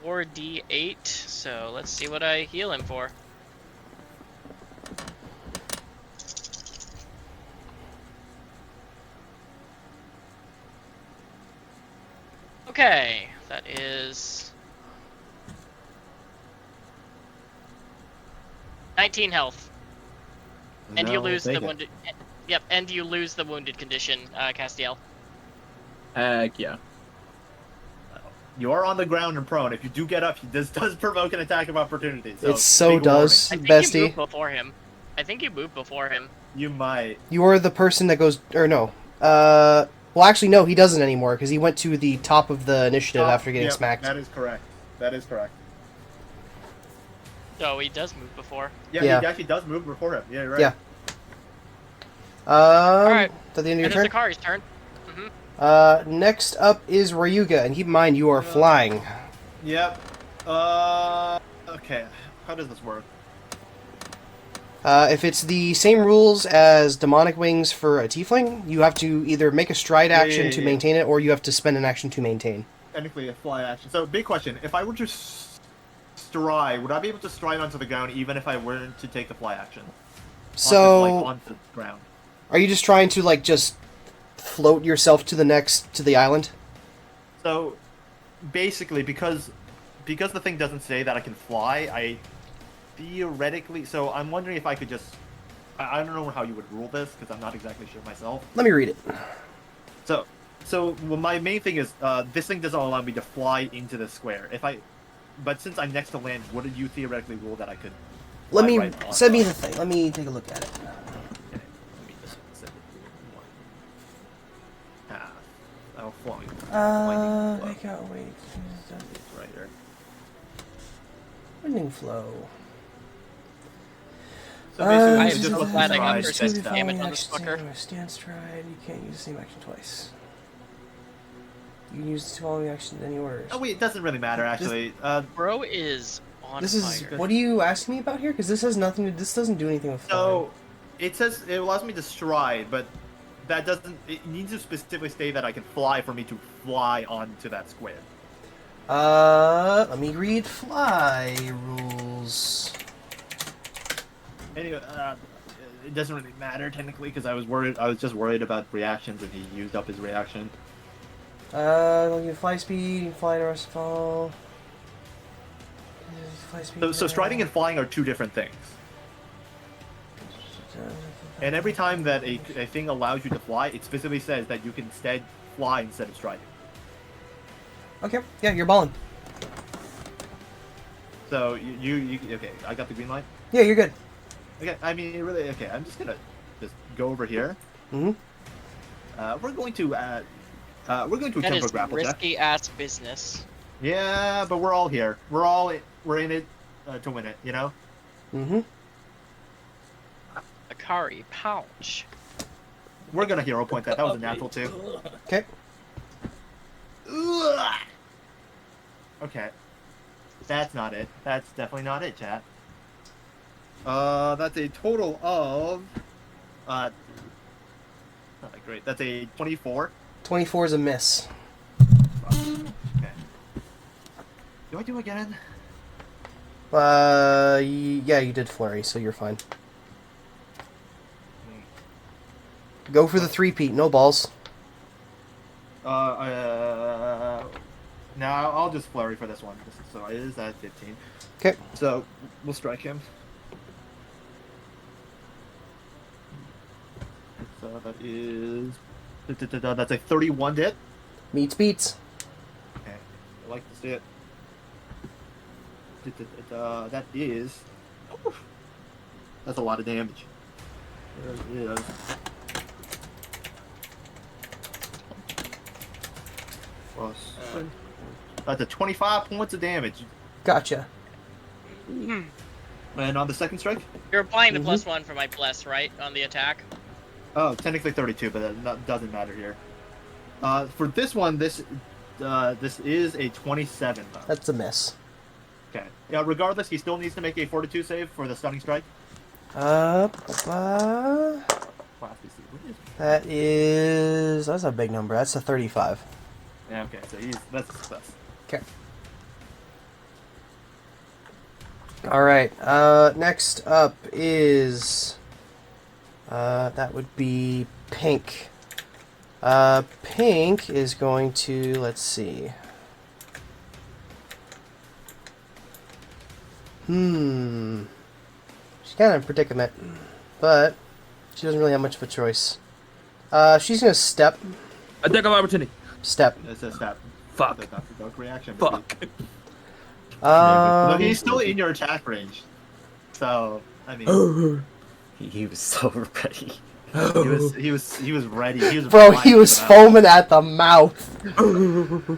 S4: 4d8. So let's see what I heal him for. Okay, that is 19 health. And you lose the wounded. Yep, and you lose the wounded condition, Castiel.
S3: Heck yeah.
S1: You are on the ground and prone. If you do get up, this does provoke an attack of opportunity. So
S2: It so
S1: big
S2: does,
S1: warning.
S4: I think you
S2: bestie.
S4: moved before him. I think you moved before him.
S1: You might.
S2: You are the person that goes, or no. Well, actually, no, he doesn't anymore because he went to the top of the initiative after getting
S1: Yep,
S2: smacked.
S1: That is correct. That is correct.
S4: So he does move before.
S1: Yeah,
S2: Yeah.
S1: he actually does move before him. Yeah, you're right.
S2: Yeah.
S4: Alright.
S2: Is that the end
S4: It
S2: of
S4: is
S2: your
S4: the
S2: turn?
S4: car's turn.
S2: Next up is Ryuga, and keep in mind you are flying.
S1: Yep. Okay. How does this work?
S2: If it's the same rules as Demonic Wings for a Tiefling, you have to either make a stride action to maintain it, or you have to spend an action to maintain.
S1: Technically a fly action. So, big question. If I were to stride, would I be able to stride onto the ground even if I were to take the fly action? Onto the ground.
S2: Are you just trying to, like, just float yourself to the island?
S1: So, basically, because the thing doesn't say that I can fly, I theoretically... So, I'm wondering if I could just... I don't know how you would rule this, because I'm not exactly sure myself.
S2: Let me read it.
S1: So well, my main thing is, this thing doesn't allow me to fly into the square. But since I'm next to land, would you theoretically rule that I could...
S2: Let me...
S1: right
S2: send me the thing. Let me take a look at it.
S1: Okay, let me just send it to one path. I'll fly.
S2: Make out, wait.
S1: It's right here.
S2: Winding flow.
S1: So basically,
S4: I
S1: it's
S4: am
S1: just
S4: so
S1: looking
S4: glad
S1: to
S4: I got
S1: stride,
S4: persistent
S1: step.
S4: damage on this fucker.
S2: Stand stride. You can't use the same action twice. You can use the following action any orders.
S1: Oh wait, it doesn't really matter actually.
S4: Bro is on
S2: This is
S4: fire.
S2: what are you asking me about here? Because this has nothing to. This doesn't do anything with flying.
S1: So it says it allows me to stride, but that doesn't. It needs to specifically state that I can fly for me to fly onto that square.
S2: Let me read fly rules.
S1: Anyway, it doesn't really matter technically because I was just worried about reactions, and he used up his reaction.
S2: You can fly speed. You can fly to rest fall. Fly speed.
S1: So striding and flying are two different things. And every time that a thing allows you to fly, it specifically says that you can instead fly instead of striding.
S2: Okay, yeah, you're balling.
S1: So you okay? I got the green light.
S2: Yeah, you're good.
S1: Okay, I mean really okay. I'm just gonna go over here.
S2: Mm-hmm.
S1: We're going to
S4: That
S1: attempt a
S4: is
S1: grapple check.
S4: risky ass business.
S1: Yeah, but we're all here. We're in it to win it. You know.
S2: Mm-hmm.
S4: Akari pouch.
S1: We're gonna hero point that. That was a natural too.
S2: Okay.
S1: Okay. That's not it. That's definitely not it, chat. That's a total of great. That's a 24.
S2: 24 is a miss.
S1: Okay. Do I do again?
S2: Yeah, you did flurry, so you're fine. Go for the three-peat, no balls.
S1: Now I'll just flurry for this one. So it is at 15.
S2: Okay.
S1: So we'll strike him. So that is that's a 31 hit.
S2: Meets beats.
S1: Okay, I like to see it. That is. That's a lot of damage. There it is. Plus, that's a 25 points of damage.
S2: Gotcha.
S1: And on the second strike?
S4: You're applying the +1 for my bless, right? On the attack?
S1: Oh, technically 32, but that doesn't matter here. For this one, this is a 27. Though.
S2: That's a miss.
S1: Okay. Yeah. Regardless, he still needs to make a Fortitude save for the stunning strike. Class PC. What is
S2: That's a big number. That's a 35.
S1: Yeah, okay, so that's a success.
S2: Okay. Alright, next up is... that would be Pink. Pink is going to, let's see. She's kind of in a predicament, but she doesn't really have much of a choice. She's gonna step.
S3: Attack of opportunity.
S2: Step.
S1: It's a step.
S3: Fuck.
S1: The Dr. Duck reaction.
S3: Fuck.
S1: Look, he's still in your attack range. So, I mean...
S6: He was so ready.
S1: He was ready. He was
S2: Bro,
S1: primed
S2: he was
S1: for that.
S2: foaming at the mouth.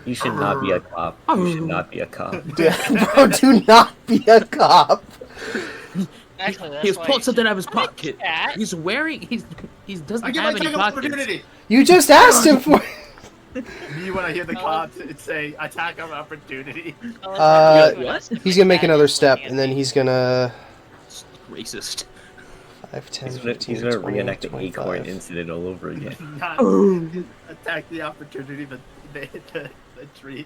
S6: You should not be a cop. You should not be a cop.
S2: Bro, do not be a cop.
S4: Actually, that's
S3: He's
S4: why
S3: pulled
S4: you
S3: something
S4: should-
S3: out of his pocket.
S4: Cat.
S3: He's wearing. He doesn't
S1: I get
S3: have
S1: my
S3: any
S1: attack of
S3: pockets.
S1: opportunity!
S2: You just asked him for
S1: Me, when I hear the cops, it's say attack of opportunity.
S2: He's gonna make another step, and then he's gonna...
S3: Racist.
S2: 5, 10,
S6: He's
S2: 15,
S6: gonna
S2: 20,
S6: reenact the
S2: 25.
S6: acorn incident all over again.
S1: Not attack the opportunity, but the tree.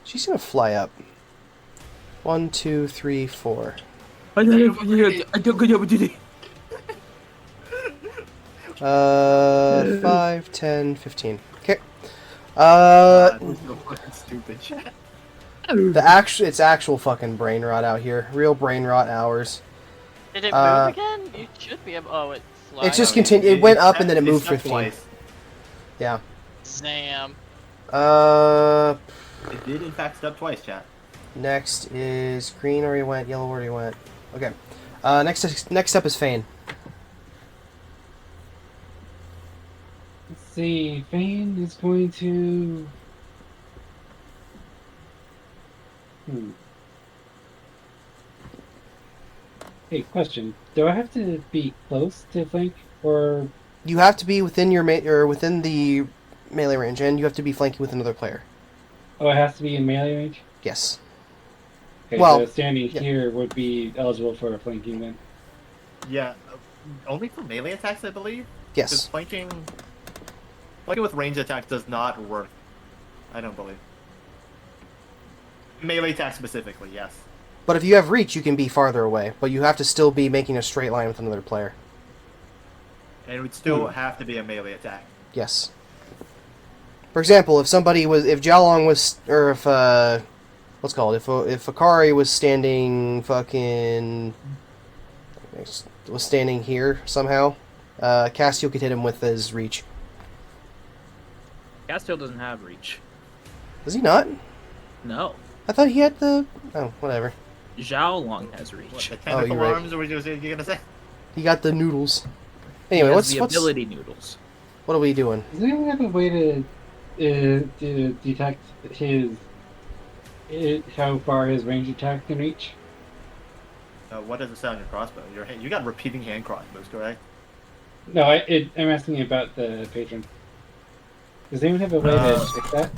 S2: She's gonna fly up. 1, 2, 3, 4.
S3: I don't get opportunity.
S2: 5, 10, 15. Okay.
S1: This is so fucking stupid chat.
S2: It's actual fucking brain rot out here. Real brain rot hours.
S4: Did it move again? You should be able. Oh, it flies.
S2: It's just continued. It went up and then it moved 15.
S1: Twice.
S2: Yeah.
S4: Zam.
S1: It did in fact step twice, chat.
S2: Next is green already went, yellow already went. Okay. Next up is Fane.
S5: Let's see. Fane is going to. Hey, question. Do I have to be close to flank, or
S2: You have to be within your within the melee range, and you have to be flanking with another player.
S5: oh, it has to be in melee range?
S2: Yes.
S5: Okay,
S2: Well,
S5: so standing
S2: yeah.
S5: here would be eligible for a flanking then.
S1: Yeah, only for melee attacks, I believe. Because
S2: Yes.
S1: flanking with range attacks does not work. I don't believe. Melee attacks specifically, yes.
S2: But if you have reach, you can be farther away, but you have to still be making a straight line with another player.
S1: And it would still have to be a melee attack.
S2: Yes. For example, if Jialong was, or if what's it called, if Akari was standing was standing here somehow, Castiel could hit him with his reach.
S3: Castiel doesn't have reach.
S2: Does he not?
S3: No.
S2: I thought he had the... Oh, whatever.
S3: Zhao Long has
S1: What,
S3: reach.
S1: the
S2: Oh,
S1: tentacle
S2: you're right.
S1: arms, or what you gonna say?
S2: He got the noodles.
S3: He
S2: Anyway,
S3: has
S2: what's
S3: the ability noodles.
S2: what are we doing?
S5: Does anyone have a way to detect how far his range attack can reach?
S1: What does it say on your crossbow? You got repeating hand crossbows, correct?
S5: No, I'm asking about the patron. Does anyone have a way to check that?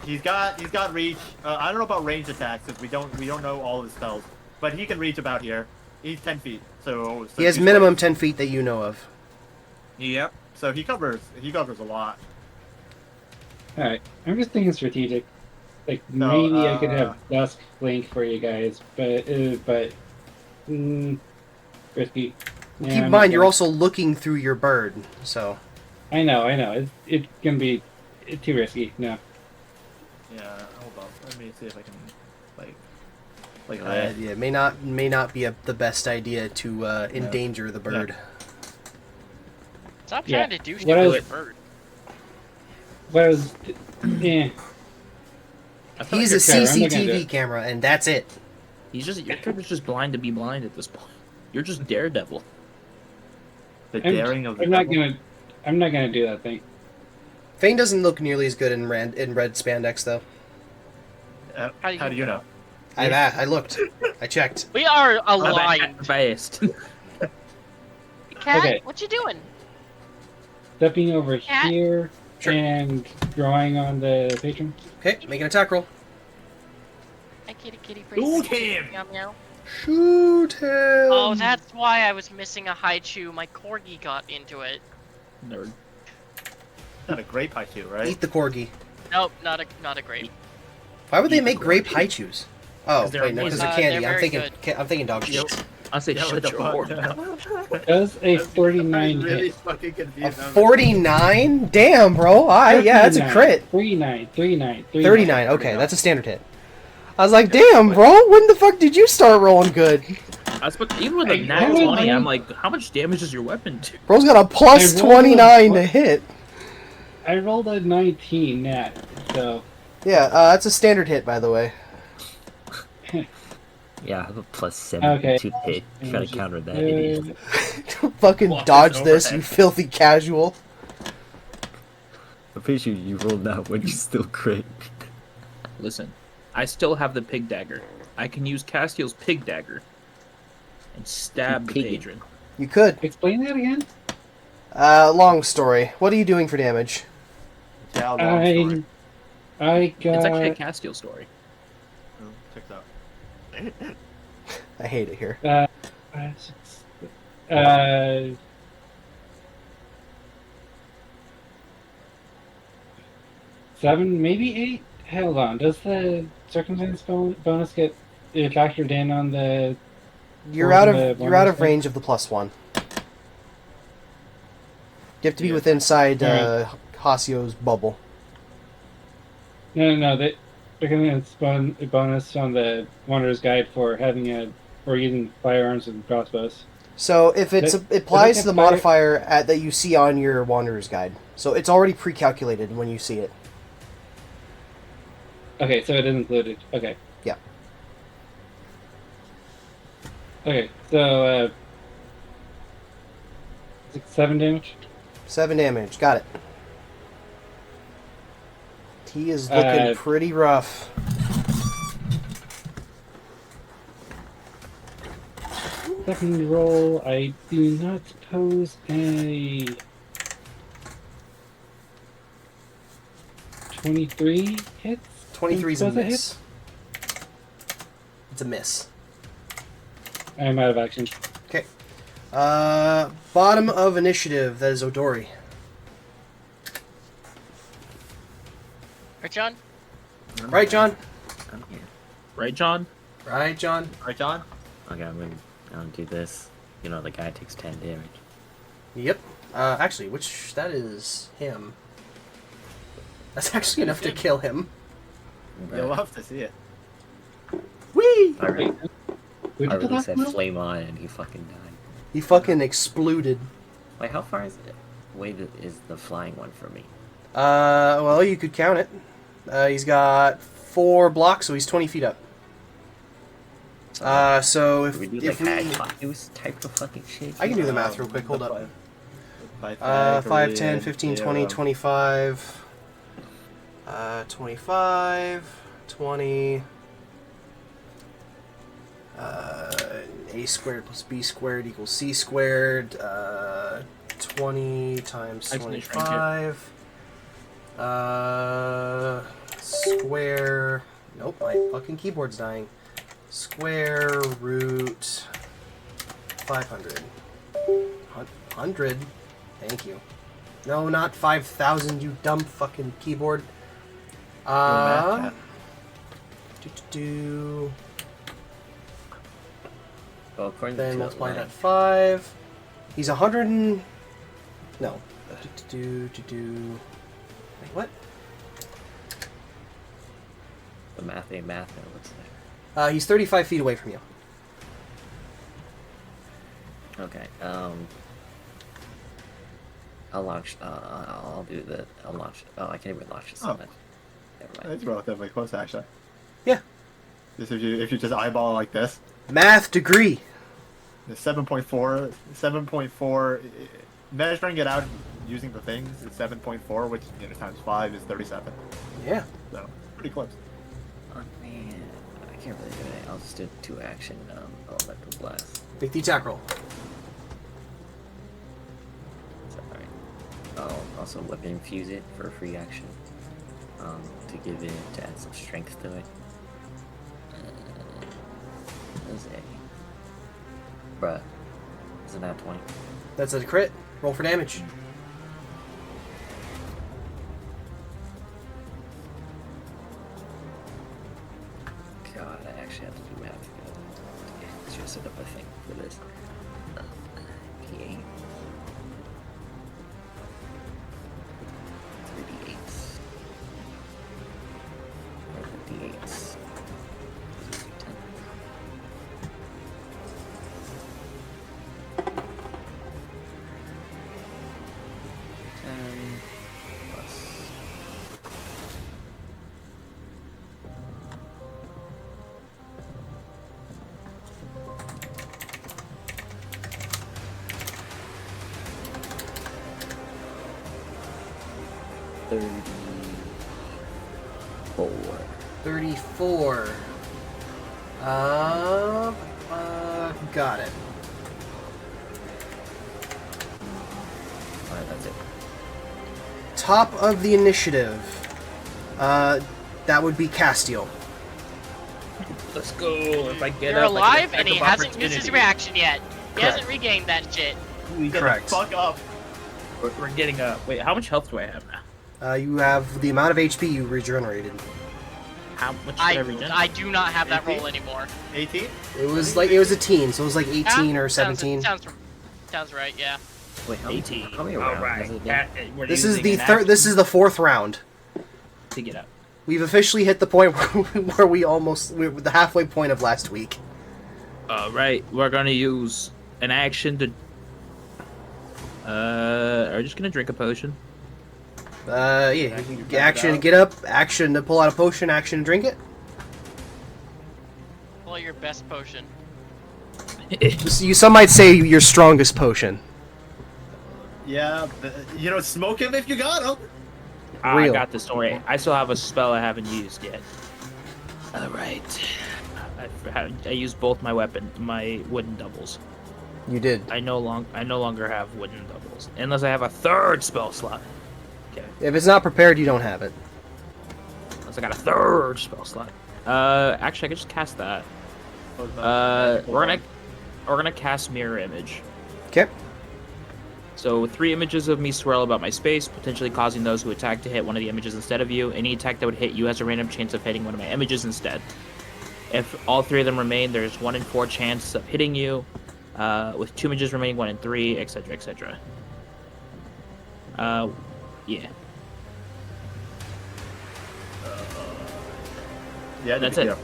S1: He's got reach. I don't know about range attacks because we don't know all of his spells, but he can reach about here. He's 10 feet, so
S2: He has
S1: he's
S2: minimum 10 feet that you know of.
S1: Yep. So he covers a lot.
S5: Alright, I'm just thinking strategic. Like,
S1: No,
S5: maybe I could have Dusk flank for you guys, but risky. Yeah,
S2: Keep in
S5: I'm
S2: mind,
S5: just
S2: you're
S5: gonna-
S2: also looking through your bird, so...
S5: I know. It can be too risky. No.
S1: Yeah. Hold on. Let me see if I can like
S2: yeah, it may not be the best idea to endanger the bird.
S4: Stop
S5: Yeah.
S4: trying to do shit
S5: What I
S4: with
S5: was-
S4: your bird.
S5: What I was, yeah.
S3: I feel
S2: He's
S3: like
S2: a
S5: Trevor, I'm not gonna do
S2: CCTV
S5: it.
S2: camera, and that's it.
S3: your character's just blind to be blind at this point. You're just Daredevil.
S1: the daring of the
S5: I'm not
S1: devil.
S5: gonna do that thing.
S2: Fane doesn't look nearly as good in red spandex, though.
S1: How do you know?
S2: I looked. I checked.
S4: We are
S3: I'm
S4: aligned.
S3: biased.
S4: Cat,
S5: Okay.
S4: what you doing?
S5: Stepping over
S4: Cat?
S5: here
S2: Sure.
S5: and drawing on the patron.
S2: Okay, make an attack roll.
S4: Hi, kitty, kitty,
S1: Ooh,
S4: pretty.
S1: damn.
S4: Meow, meow.
S2: Shoot him!
S4: Oh, that's why I was missing a Haichu. My corgi got into it.
S3: Nerd.
S1: Not a grape pie too, right?
S2: Eat the corgi.
S4: Nope, not a grape.
S2: Why would they
S3: Eat the
S2: make grape
S3: corgi.
S2: Haichus? Oh,
S3: 'Cause they're
S2: wait, no, because they're
S3: amazing.
S2: candy.
S4: They're
S2: I'm
S4: very
S2: thinking, I'm thinking dog shit.
S3: I say
S1: Yeah,
S3: shut
S1: what the
S3: your
S1: fuck?
S3: whore.
S5: Does a
S1: I'm
S5: 49
S1: really
S5: hit?
S1: fucking
S2: A
S1: confused. now.
S2: 49? Damn, bro. Yeah, that's a crit.
S5: 39.
S2: 39. Okay, that's a standard hit. I was like, damn, bro. When the fuck did you start rolling good?
S3: Even with a nat
S5: I rolled
S3: 20, I'm
S5: nine.
S3: like, how much damage does your weapon do?
S2: Bro's got a plus
S5: I rolled a
S2: 29 to
S5: what?
S2: hit.
S5: I rolled a 19 nat, so
S2: Yeah, that's a standard hit, by the way.
S6: Yeah, I have a plus 72
S5: Okay.
S6: hit. Try to counter that idiot.
S2: Fucking
S3: Walk
S2: dodge
S3: this
S2: this,
S3: overhead.
S2: you filthy casual.
S6: I'm pretty sure you rolled that when you still crit.
S3: Listen, I still have the pig dagger. I can use Castiel's pig dagger and stab the
S6: Piggy.
S3: patron.
S2: You could.
S5: explain that again.
S2: Long story. What are you doing for damage?
S1: Yeah, long story.
S5: I got.
S3: It's actually a Castiel story.
S1: Oh, check that.
S2: I hate it here.
S5: Uh, 7, maybe 8. Hold on. Does the circumstance bonus get factored in on the?
S2: You're
S5: Or
S2: out
S5: the
S2: of
S5: bonus thing?
S2: range of the +1. You have to be
S1: Yeah.
S2: within inside
S5: Alright.
S2: Hasio's bubble.
S5: No. They're gonna spawn a bonus on the Wanderer's Guide for for using firearms and crossbows.
S2: So if it
S5: Does
S2: applies
S5: it
S2: to the
S5: get fire-
S2: modifier that you see on your Wanderer's Guide. So it's already pre-calculated when you see it.
S5: Okay, so it is included. Okay.
S2: Yeah.
S5: Okay, so 7 damage.
S2: 7 damage. Got it. He is looking pretty rough.
S5: Second roll, I do not suppose a 23 hits.
S2: 23's a
S5: Suppose it
S2: miss. It's a miss.
S5: I'm out of action.
S2: Okay. Bottom of initiative. That is Odori.
S4: Right, John?
S2: Right, John?
S6: I'm here.
S3: Right, John?
S2: Right, John?
S1: Right, John?
S6: Okay, I'm gonna do this. You know, the guy takes 10 damage.
S2: Yep. Actually, that is him. That's actually enough to kill him.
S1: You'll love to see it.
S2: Whee!
S6: I really,
S5: Who
S6: I
S5: did the
S6: really
S5: last
S6: said
S5: one?
S6: flame on and he fucking died.
S2: He fucking exploded.
S6: Wait, how far is it? Is the flying one for me?
S2: Well, you could count it. He's got 4 blocks, so he's 20 feet up. So
S6: If we do
S2: if
S6: like
S2: we...
S6: Hypotenuse type of fucking shit.
S2: I can do the math real quick, hold up. 5, 10,
S1: Pythagorean
S2: 15, 20,
S1: theorem.
S2: 25... 25... 20... A squared plus B squared equals C squared. 20 times
S3: Explanation
S2: 25. Square... Nope, my fucking keyboard's dying. Square root 500. 100? Thank you. No, not 5,000, you dumb fucking keyboard.
S1: math
S6: Well, according
S2: Then
S6: to
S2: multiply
S6: line,
S2: that 5. He's 100 and... No. Wait, what?
S6: the math ain't math. Now, what's that?
S2: He's 35 feet away from you.
S6: Okay. I'll launch. I'll do the. I'll launch. Oh, I can't even launch this.
S1: Oh.
S6: Never mind.
S1: It's relatively close, actually.
S2: Yeah.
S1: Just if you just eyeball it like this,
S2: Math degree.
S1: the 7.4, measuring it out using the things is 7.4, which times 5 is 37.
S2: Yeah.
S1: So pretty close.
S6: Oh man, I can't really do it. I'll just do 2 action. Electrical blast.
S2: Make the attack roll.
S6: It's alright. I'll also weapon infuse it for a free action. To add some strength to it. is a... Bruh. Isn't that 20?
S2: That's a crit. Roll for damage.
S6: God, I actually have to do math. I should set up a thing for this. D8. 3d8s. D8s. 10 plus 34.
S2: 34. Got it.
S6: Alright, that's it.
S2: Top of the initiative. That would be Castiel.
S3: Let's go. If I get
S4: You're
S3: up,
S4: alive,
S3: I
S4: and
S3: get
S4: he
S3: a
S4: hasn't used his
S3: opportunity.
S4: reaction yet. He
S2: Correct.
S4: hasn't regained that shit.
S1: Get
S2: Correct.
S1: the fuck up.
S3: We're getting a. Wait, how much health do I have now?
S2: You have the amount of HP you regenerated.
S3: How much did I regen?
S4: I do not have that
S1: 18?
S4: roll anymore.
S1: 18?
S2: It was a teen, so it was like 18 or 17.
S4: Sounds right, yeah.
S6: Wait, how
S3: 18.
S6: How many
S3: All
S6: rounds
S3: right.
S6: is it again?
S2: This is the third. This is the fourth round.
S3: to get up.
S2: We've officially hit the point where we're the halfway point of last week.
S3: All right, we're gonna use an action to. Are we just gonna drink a potion?
S2: Yeah.
S1: Action to
S2: Action to
S1: out.
S2: get up. Action to pull out a potion. Action to drink it.
S4: Pull your best potion.
S2: Some might say your strongest potion.
S1: Yeah, you know, smoke him if you got him.
S3: I
S2: Real.
S3: got this. Don't worry. I still have a spell I haven't used yet. All right. I used both my wooden doubles.
S2: You did.
S3: I no longer have wooden doubles unless I have a third spell slot. Okay.
S2: If it's not prepared, you don't have it.
S3: Unless I got a third spell slot. Actually, I could just cast that. We're gonna cast mirror image.
S2: Okay.
S3: So 3 images of me swirl about my space, potentially causing those who attack to hit one of the images instead of you. Any attack that would hit you has a random chance of hitting one of my images instead. If all 3 of them remain, there's 1 in 4 chance of hitting you. With 2 images remaining, 1 in 3, etc., etc. Yeah.
S1: Yeah,
S3: That's it.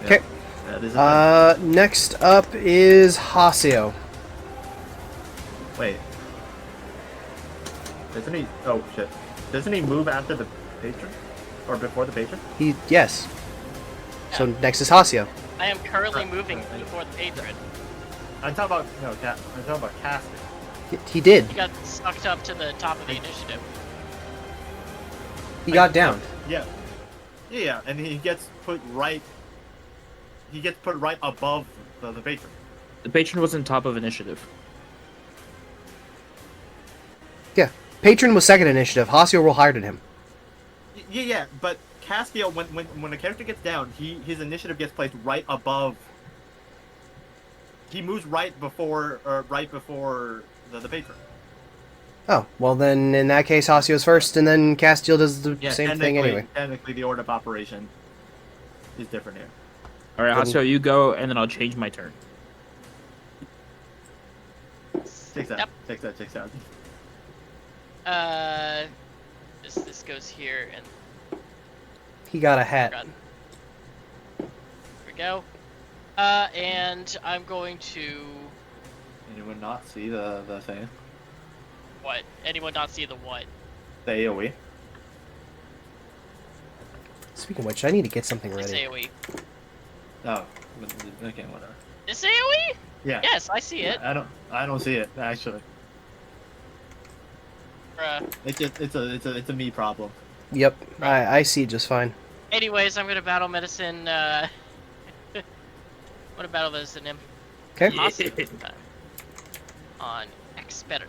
S2: Okay.
S1: Yeah, this is
S2: Next up is Haseo.
S1: wait. Doesn't he? Oh shit! Doesn't he move after the patron, or before the patron?
S2: Yes. So next is Haseo.
S4: I am currently moving before the patron.
S1: I'm talking about I'm talking about casting.
S2: He did.
S4: He got sucked up to the top of the initiative.
S2: He got down.
S1: Yeah. Yeah, and he gets put right. He gets put right above the patron.
S3: The patron was in top of initiative.
S2: Yeah. Patron was second initiative. Haseo rolled higher than him.
S1: Yeah, but Castiel, when a character gets down, his initiative gets placed right above. He moves right before the patron.
S2: Oh, well then in that case Haseo's first, and then Castiel does the same thing anyway.
S1: Technically, the order of operation is different here.
S3: All right, Haseo, you go, and then I'll change my turn.
S1: Takes that.
S4: Yep.
S1: Takes that.
S4: This goes here, and
S2: He got a hat.
S4: God. Here we go. And I'm going to
S1: Anyone not see the thing?
S4: what? Anyone not see the what?
S1: The AOE.
S2: Speaking of which, I need to get something
S4: This
S2: ready.
S4: AOE.
S1: Oh, okay, whatever.
S4: This AOE?
S1: Yeah.
S4: Yes, I see it.
S1: I don't see it actually.
S4: Bruh.
S1: It's a me problem.
S2: Yep, I see just fine.
S4: Anyways, I'm gonna battle medicine. I'm gonna battle medicine him.
S2: Okay.
S4: Awesome. On expert.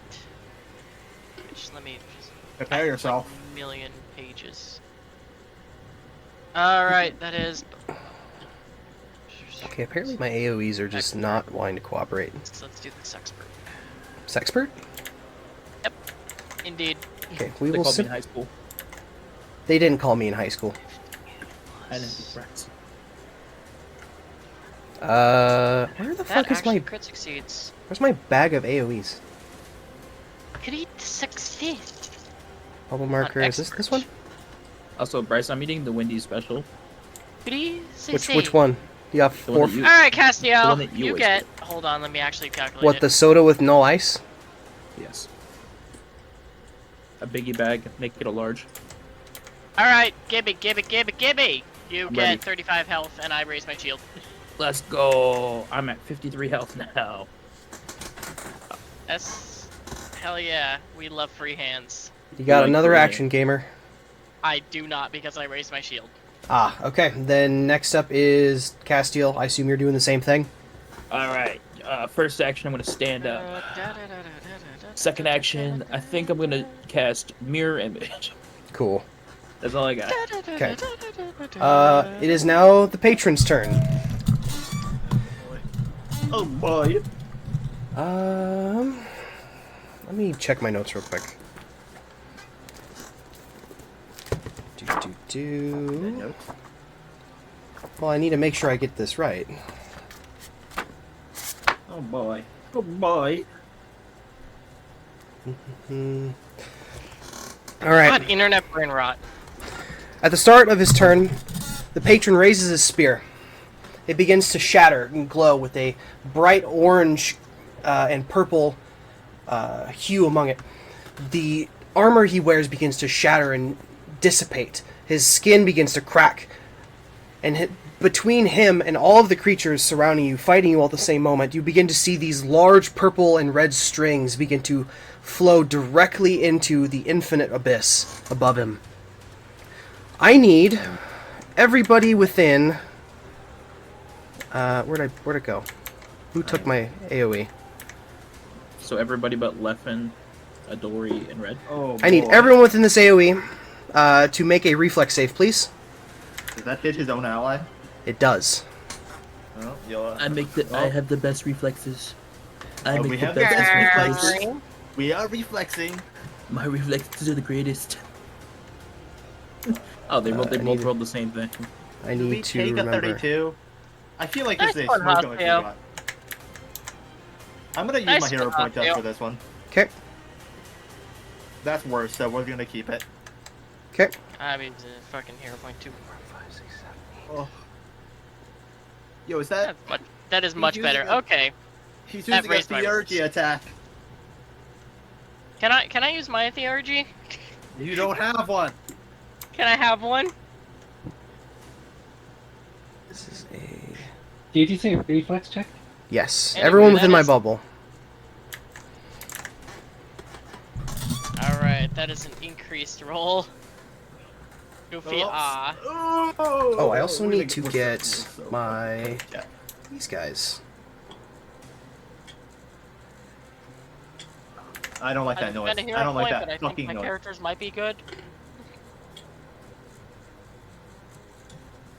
S4: Which let me just
S1: Prepare yourself.
S4: million pages. All right, that is
S2: Okay, apparently my AoEs are just not wanting to cooperate.
S4: So let's do this expert.
S2: Sexpert?
S4: Yep. Indeed.
S2: Okay, we
S3: They
S2: will.
S3: called me in high school.
S2: They didn't call me in high school.
S3: I didn't do friends.
S2: Where the
S4: That
S2: fuck is
S4: actually
S2: my?
S4: crit succeeds.
S2: Where's my bag of AoEs?
S4: Crit succeed.
S2: Bubble marker. Is this one?
S3: Also, Bryce, I'm eating the Wendy's special.
S4: Crit
S2: Which
S4: succeed.
S2: one? Yeah,
S3: The one
S2: four.
S3: that you-
S4: Alright,
S3: The
S4: Castiel.
S3: one that you
S4: You
S3: always
S4: get. Hold on, let me actually calculate
S2: What,
S4: it.
S2: the soda with no ice?
S3: Yes. A biggie bag, make it a large.
S4: Alright, gimme. You
S3: I'm
S4: get
S3: ready.
S4: 35 health, and I raise my shield.
S3: Let's go. I'm at 53 health now.
S4: That's. Hell yeah, we love free hands.
S2: You got
S3: like
S2: another
S3: green.
S2: action gamer.
S4: I do not because I raised my shield.
S2: Ah, okay. Then next up is Castiel. I assume you're doing the same thing.
S3: All right. First action, I'm gonna stand up. Second action, I think I'm gonna cast Mirror Image.
S2: Cool.
S3: That's all I got.
S2: Okay. It is now the patron's turn.
S1: Oh boy.
S2: Let me check my notes real quick. Well, I need to make sure I get this right.
S1: Oh boy. Oh boy.
S2: All right.
S4: God, internet brain rot.
S2: At the start of his turn, the patron raises his spear. It begins to shatter and glow with a bright orange and purple hue among it. The armor he wears begins to shatter and dissipate. His skin begins to crack. And between him and all of the creatures surrounding you, fighting you all at the same moment, you begin to see these large purple and red strings begin to flow directly into the infinite abyss above him. I need everybody within... where'd it go? Who took my AoE?
S3: So everybody but Leffen, Adori, and Red.
S1: Oh.
S2: I need
S1: boy.
S2: everyone within this AoE to make a reflex save, please.
S1: Does that hit his own ally?
S2: It does.
S1: Oh, you'll,
S3: I have the best reflexes. I
S1: we
S3: make the
S1: have the
S3: best
S1: best
S3: reflexes.
S1: reflexes. We are reflexing.
S3: My reflexes are the greatest. Oh, they
S2: I
S3: both
S2: need-
S3: rolled the same thing.
S2: I
S1: Do we
S2: need to
S1: take a
S2: remember.
S1: 32? I feel like
S4: Nice
S1: this is a
S4: one,
S1: smoke on my
S4: Hospio.
S1: feet. I'm gonna use
S4: Nice
S1: my hero
S4: one,
S1: point just
S4: Hospio.
S1: for this one.
S2: Okay.
S1: That's worse, so we're gonna keep it.
S2: Okay.
S4: I mean, fucking hero point 2.
S1: Oh. Yo, is that...
S4: That is much better.
S1: using a-
S4: Okay.
S1: He's
S4: that
S1: using a
S4: raised my
S1: theurgy attack.
S4: Can I use my theurgy?
S1: You don't have one.
S4: Can I have one?
S2: This is a...
S5: Did you say reflex check?
S2: Yes.
S4: Anyway,
S2: Everyone
S4: that
S2: within my
S4: is-
S2: bubble.
S4: Alright, that is an increased roll. Goofy, ah.
S2: Oh, I also
S1: we're
S2: need
S1: gonna-
S2: to
S1: we're
S2: get
S1: so-
S2: my...
S1: Yeah.
S2: These guys.
S1: I don't like that
S4: I've
S1: noise.
S4: been a hero
S1: I don't like
S4: point,
S1: that
S4: but I
S1: fucking
S4: think my
S1: noise.
S4: characters might be good.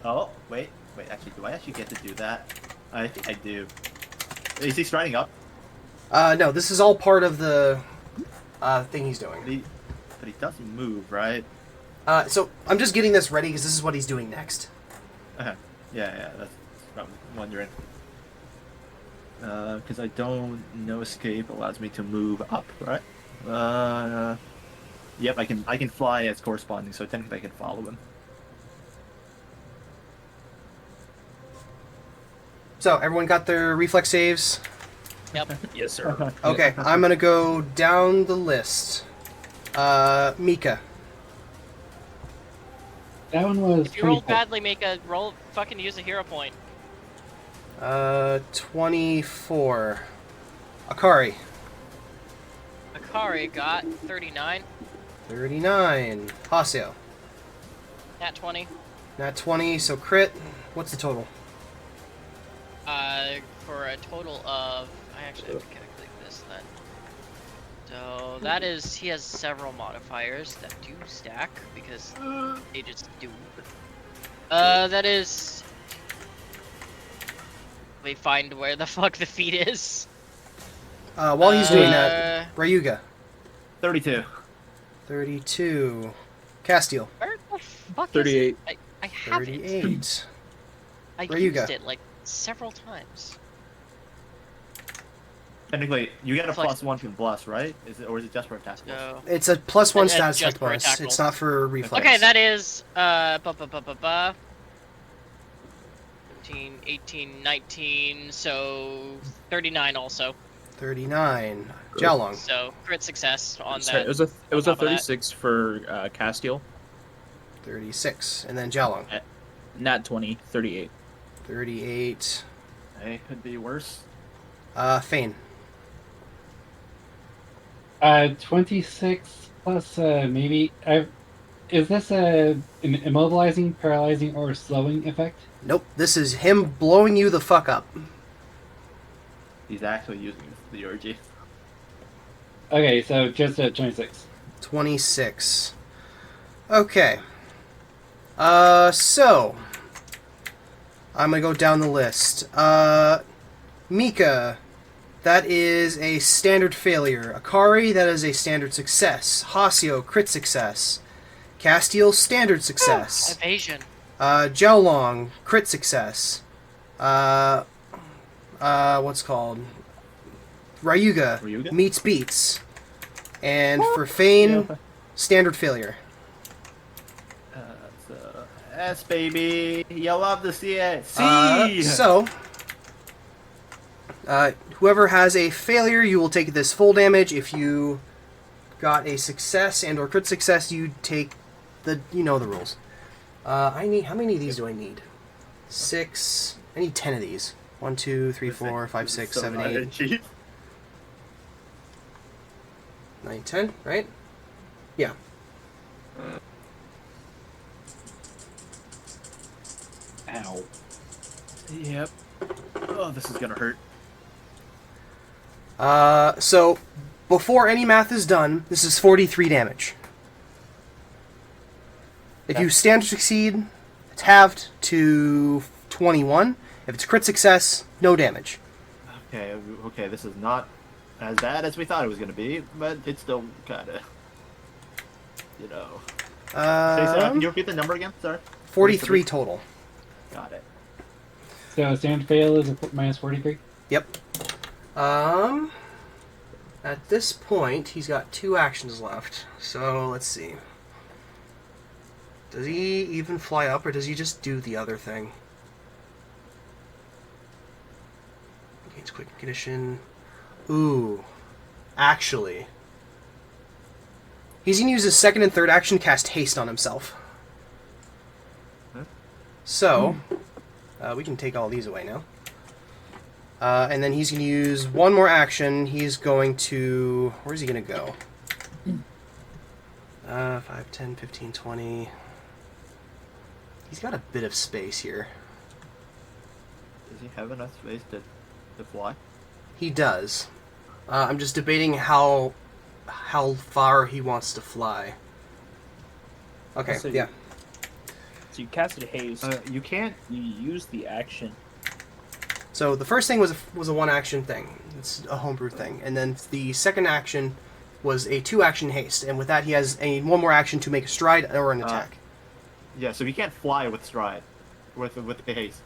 S1: Oh, wait. Actually, do I actually get to do that? I think I do. Is he striding up?
S2: No, this is all part of the thing he's doing.
S1: But he doesn't move, right?
S2: So I'm just getting this ready because this is what he's doing next.
S1: Yeah, that's what I'm wondering. Because I don't... No escape allows me to move up, right? Yep, I can fly as corresponding, so technically I can follow him.
S2: So everyone got their reflex saves?
S4: Yep.
S3: Yes, sir.
S2: Okay, I'm gonna go down the list. Mika.
S5: That one was
S4: If you roll
S5: 24.
S4: badly, make a roll. Fucking use a hero point.
S2: 24. Akari.
S4: Akari got 39.
S2: 39. Haseo.
S4: Nat 20.
S2: Nat 20, so crit. What's the total?
S4: For a total of... I actually have to calculate this then. So that is... He has several modifiers that do stack, because they just do. That is... quickly find where the fuck the feet is.
S2: While he's doing that, Ryuga.
S1: 32.
S2: 32. Castiel.
S4: Where the fuck
S3: 38.
S4: is it? I have it.
S2: 38.
S4: I
S2: Ryuga.
S4: used it like several times.
S1: Technically, you get a
S4: Flex-
S1: +1 from Bless, right? Or is it just for attack?
S4: So
S2: It's a +1
S4: It's
S2: status
S4: just
S2: tech
S4: for
S2: bonus.
S4: attack
S2: It's
S4: rolls.
S2: not for reflex.
S4: okay, that is 15, 18, 19, so 39 also.
S2: 39. Jiaolong.
S4: So crit success on
S3: Sorry,
S4: that.
S3: it was a
S4: on top of that.
S3: 36 for Castiel.
S2: 36. And then Jiaolong.
S3: Nat 20, 38.
S2: 38.
S1: Hey, could be worse.
S2: Fane.
S5: 26 plus maybe. Is this an immobilizing, paralyzing, or slowing effect?
S2: Nope. This is him blowing you the fuck up.
S1: He's actually using the orgy.
S5: Okay, so just 26.
S2: 26. Okay. So I'm gonna go down the list. Mika, that is a standard failure. Akari, that is a standard success. Hasio, crit success. Castiel, standard success.
S4: Evasion.
S2: Jiaolong, crit success. What's called? Ryuga meets beats. And for Fane, standard failure.
S1: S, baby. You love to see it. See!
S2: Whoever has a failure, you will take this full damage. If you got a success and or crit success, you take the, you know the rules. I need, how many of these do I need? 6. I need 10 of these. 1, 2, 3, 4, 5, 6, 7, 8, 9, 10, right? Yeah.
S5: Ow.
S1: Yep. Oh, this is gonna hurt.
S2: So, before any math is done, this is 43 damage. If you standard succeed, it's halved to 21. If it's crit success, no damage.
S1: Okay, this is not as bad as we thought it was gonna be, but it's still kinda, you know. Can you repeat the number again? Sorry.
S2: 43 total.
S1: Got it.
S5: So standard fail is a minus 43?
S2: Yep. At this point, he's got 2 actions left. So, let's see. Does he even fly up, or does he just do the other thing? Gains quick condition. Ooh. Actually. He's going to use his second and third action, cast haste on himself. So, we can take all these away now. And then he's going to use one more action. He's going to... Where's he going to go? 5, 10, 15, 20... He's got a bit of space here.
S1: Does he have enough space to fly?
S2: He does. I'm just debating how far he wants to fly. Okay,
S3: So
S2: yeah.
S3: So you casted haste.
S1: You can't.
S3: You use the action.
S2: So the first thing was a one action thing. It's a homebrew thing, and then the second action was a 2 action haste, and with that he has one more action to make a stride or an attack.
S1: Yeah, so he can't fly with stride, with the haste.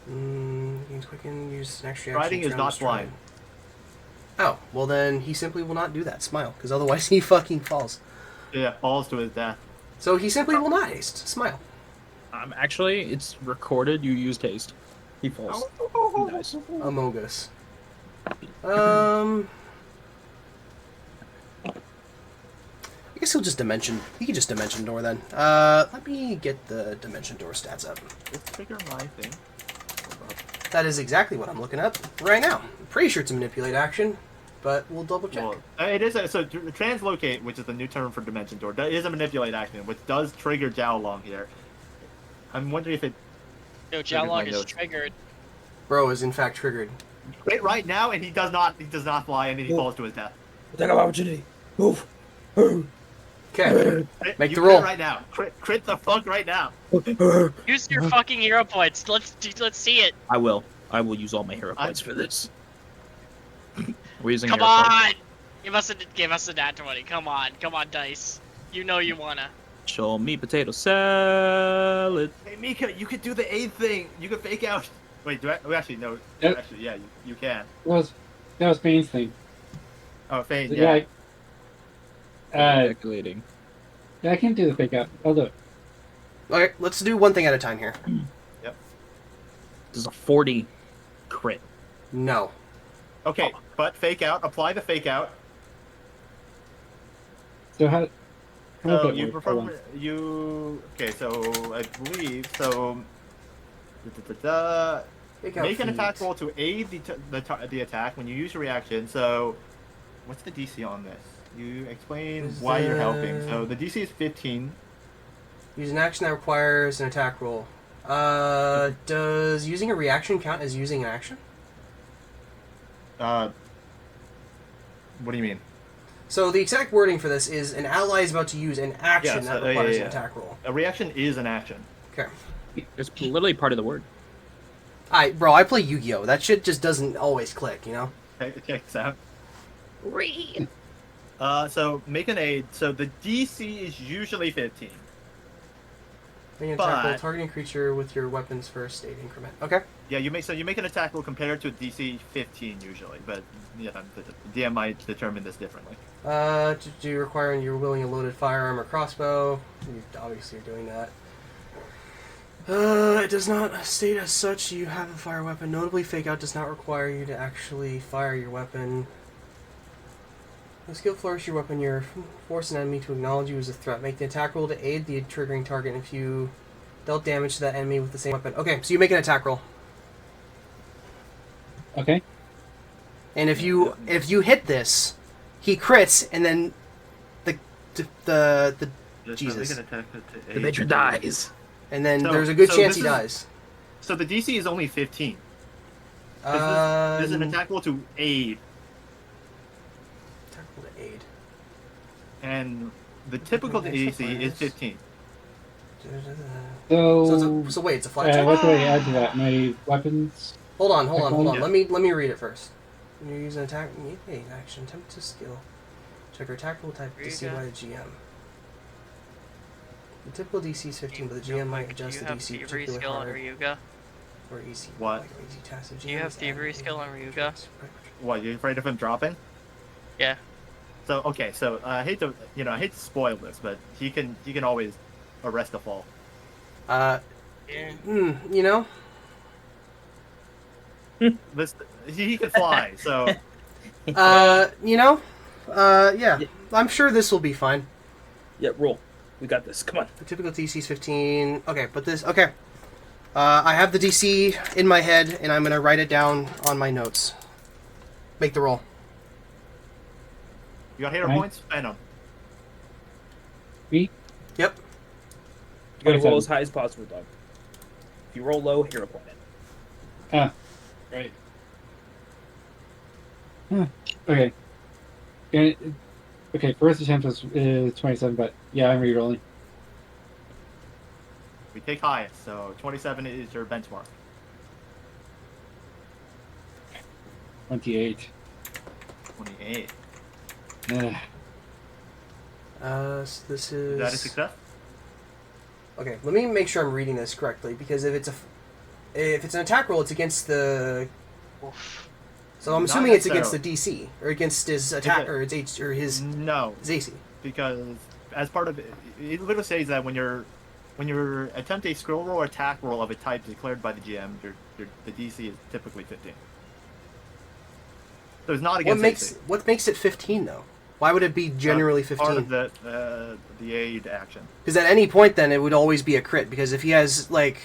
S2: Gains quicken, use an extra action.
S1: Striding is
S2: to
S1: not
S2: stride.
S1: flying.
S2: Oh, well then he simply will not do that. Smile, because otherwise he fucking falls.
S1: Yeah, falls to his death.
S2: So he simply will not haste. Smile.
S3: Actually, it's recorded. You used haste. He falls. He dies.
S2: Among Us. I guess he'll just dimension. He can just dimension door then. Let me get the dimension door stats up.
S1: Let's trigger my thing.
S2: That is exactly what I'm looking up right now. I'm pretty sure it's a manipulate action, but we'll double check.
S1: Well, it is so translocate, which is the new term for dimension door, is a manipulate action, which does trigger Jiaolong here. I'm wondering if it.
S4: No, Jiaolong is triggered.
S2: Bro is in fact triggered.
S1: Right now, and he does not fly, and then he falls to his death.
S3: Attack of opportunity. Move. Move.
S2: Okay. Make
S1: you
S2: the
S1: crit
S2: roll.
S1: right now. Crit the fuck right now.
S4: Use your fucking hero points. Let's see it.
S3: I will use all my hero points for this. We're using
S4: Come
S3: hero points.
S4: on. Give us a nat 20. Come on, dice. You know you wanna.
S3: Show me potato salad.
S1: Hey Mika, you could do the aid thing. You could fake out. Wait, do I? Oh, actually, no.
S5: Yep.
S1: Actually, yeah, you can.
S5: That was Bane's thing.
S1: Oh, feign,
S5: So,
S1: yeah.
S3: Calculating.
S5: Yeah, I can do the fake out. I'll do it.
S2: Okay, let's do one thing at a time here.
S3: This is a 40 crit.
S2: No.
S1: Okay, but fake out. Apply the fake out.
S5: So how
S1: So
S5: does
S1: you
S5: that work? Hold on.
S1: perform. You okay? So I believe so.
S2: Take out
S1: Make an
S2: feet.
S1: attack roll to aid the attack when you use your reaction. So, what's the DC on this? You explain
S2: Is
S1: why you're
S2: the-
S1: helping. So the DC is 15.
S2: Use an action that requires an attack roll. Does using a reaction count as using an action?
S1: What do you mean?
S2: So the exact wording for this is an ally is about to use an action
S1: Yes,
S2: that
S1: yeah,
S2: requires
S1: yeah.
S2: an attack roll.
S1: A reaction is an action.
S2: Okay.
S3: It's literally part of the word.
S2: Bro, I play Yu-Gi-Oh! That shit just doesn't always click, you know?
S1: Check this out. So make an aid. So the DC is usually 15.
S2: Make an attack roll
S1: But-
S2: targeting creature with your weapon's first aid increment. Okay.
S1: Yeah, you make an attack roll compared to a DC 15 usually, but yeah, the DM might determine this differently.
S2: Do you require you're willing a loaded firearm or crossbow? You obviously are doing that. It does not state as such you have a fire weapon. Notably, fake out does not require you to actually fire your weapon. The skill flourish your weapon, you force an enemy to acknowledge you as a threat. Make the attack roll to aid the triggering target if you dealt damage to that enemy with the same weapon. Okay, so you make an attack roll.
S5: Okay.
S2: And if you hit this, he crits, and then the Jesus.
S3: The matron dies.
S2: And then
S1: So-
S2: there's a good
S1: so
S2: chance
S1: this
S2: he
S1: is-
S2: dies.
S1: So the DC is only 15. This is an
S2: Um,
S1: attack roll to aid,
S2: attack roll to aid.
S1: and the typical DC is 15.
S2: So wait, it's a flat check?
S5: what do I add to that? My weapons?
S2: Hold on.
S1: Yeah.
S2: Let me read it first. When you use an attack, an action, attempt to skill. Check your attack roll type to see by the GM. The typical DC is 15, but the GM might adjust the DC
S4: thievery
S2: particularly
S4: skill on
S2: hard
S4: Ryuga?
S2: or easy.
S1: What?
S2: Like easy task. The
S4: Do you
S2: GM
S4: have
S2: is
S4: thievery
S2: adding
S4: skill on Ryuga?
S1: What? You afraid of him dropping?
S4: Yeah.
S1: So okay, so I hate to spoil this, but he can always arrest a fall.
S2: You know,
S1: This he can fly, so
S2: yeah. I'm sure this will be fine.
S3: Yeah, roll. We got this. Come on.
S2: The typical DC is 15. Okay, but this... Okay. I have the DC in my head, and I'm going to write it down on my notes. Make the roll.
S1: you got hero
S5: Right.
S1: points. Spend them.
S5: Me?
S2: Yep.
S3: You gotta
S5: 27.
S3: roll as high as possible, dog. If you roll low, hero point it.
S5: Ah, right. Okay. Okay, first attempt is 27, but yeah, I'm re-rolling.
S1: We take highest, so 27 is your benchmark.
S5: 28.
S1: 28.
S2: So this is...
S1: Is that a success?
S2: Okay, let me make sure I'm reading this correctly, because if it's an attack roll, it's against the... So I'm
S1: Not
S2: assuming it's against the
S1: necessarily.
S2: DC, or against his attack,
S1: it-
S2: or his
S1: No,
S2: AC.
S1: because as part of it literally says that when you're attempt a scroll roll or attack roll of a type declared by the GM, the DC is typically 15. So it's not against AC.
S2: What makes it 15 though? Why would it be generally
S1: Part of
S2: 15?
S1: the aid action.
S2: Because at any point then it would always be a crit. Because if he has like,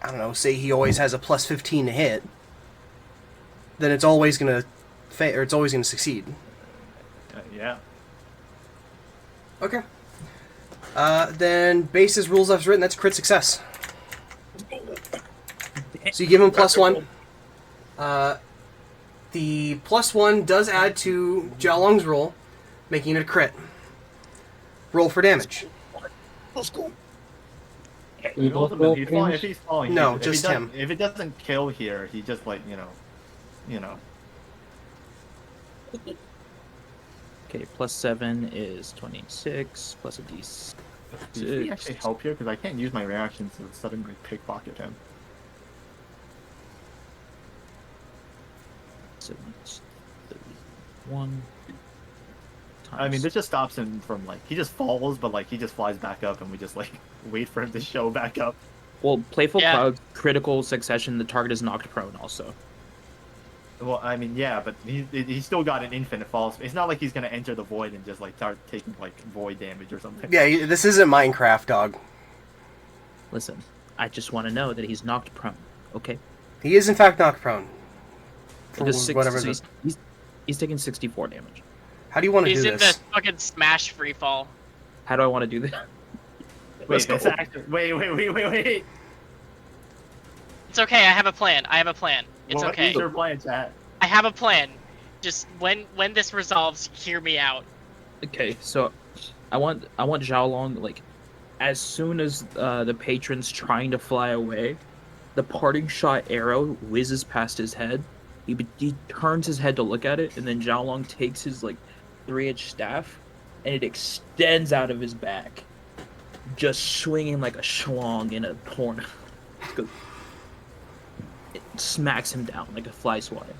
S2: I don't know, say he always has a plus 15 to hit, then it's always gonna fail, or it's always gonna succeed.
S1: Yeah.
S2: Okay. Then bases rules as written. That's crit success. So you give him +1. The +1 does add to Jialong's roll, making it a crit. Roll for damage.
S3: Let's go.
S5: We
S1: Both
S5: both
S1: of them,
S5: roll
S1: if
S5: damage?
S1: he's falling,
S2: No,
S1: if
S2: just
S1: he does,
S2: him.
S1: If it doesn't kill here, he just like you know.
S3: Okay, +7 is 26, plus a d6.
S1: Does he actually help here? Because I can't use my reactions to suddenly pickpocket him.
S3: 1.
S1: I mean, this just stops him from like he just falls, but like he just flies back up, and we just like wait for him to show back up.
S3: Well, Playful
S4: Yeah.
S3: Cloud, critical succession, the target is knocked prone also.
S1: Well, I mean, yeah, but he's still got an infinite fall. It's not like he's gonna enter the void and just like start taking like void damage or something.
S2: Yeah, this isn't Minecraft, dog.
S3: Listen, I just want to know that he's knocked prone, okay?
S2: He is in fact knocked prone. For
S3: Just six,
S2: whatever.
S3: so he's taking 64 damage.
S2: How do you want to
S4: He's
S2: do
S4: in
S2: this?
S4: the fucking smash free fall.
S3: How do I want to do that?
S1: Wait, that's actually, wait.
S4: It's okay. I have a plan. It's
S1: What
S4: okay.
S1: is your plan, chat?
S4: I have a plan. Just when this resolves, hear me out.
S3: Okay, so I want Xiaolong, like, as soon as the patron's trying to fly away, the parting shot arrow whizzes past his head. He turns his head to look at it, and then Xiaolong takes his like 3-inch staff, and it extends out of his back, just swinging like a schlong in a torn. It smacks him down like a fly swatter.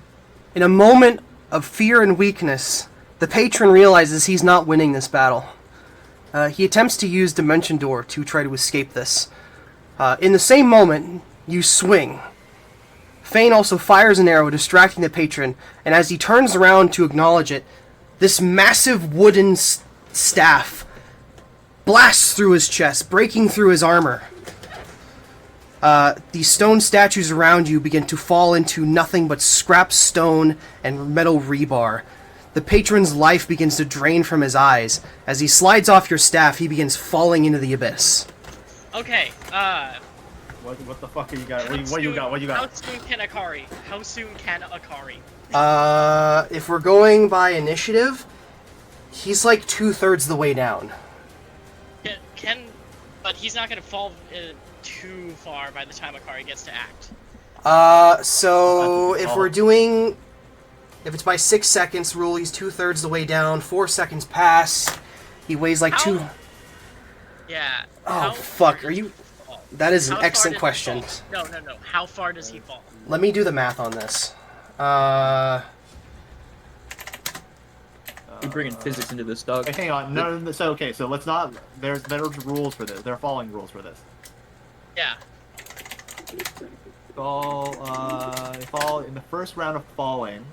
S2: In a moment of fear and weakness, the patron realizes he's not winning this battle. He attempts to use Dimension Door to try to escape this. In the same moment, you swing. Fane also fires an arrow, distracting the patron, and as he turns around to acknowledge it, this massive wooden staff blasts through his chest, breaking through his armor. The stone statues around you begin to fall into nothing but scrap stone and metal rebar. The patron's life begins to drain from his eyes. As he slides off your staff, he begins falling into the abyss.
S4: Okay.
S1: What the fuck are you got? What you got?
S4: How soon can Akari?
S2: If we're going by initiative, he's like 2/3 the way down.
S4: But he's not gonna fall too far by the time Akari gets to act.
S2: So if we're doing, if it's by 6 seconds rule, he's 2/3 the way down. 4 seconds pass. He weighs like
S4: How-
S2: 2.
S4: Yeah.
S2: Oh
S4: how
S2: fuck!
S4: far
S2: Are
S4: does
S2: you?
S4: he fall?
S2: That is an
S4: How far
S2: excellent
S4: does he
S2: question.
S4: fall? No. How far does he fall?
S2: Let me do the math on this.
S3: You bringing physics into this, dog?
S1: Hey, hang on. No. So okay. So let's not. There's rules for this. There are following rules for this.
S4: Yeah.
S1: Fall in the first round of falling.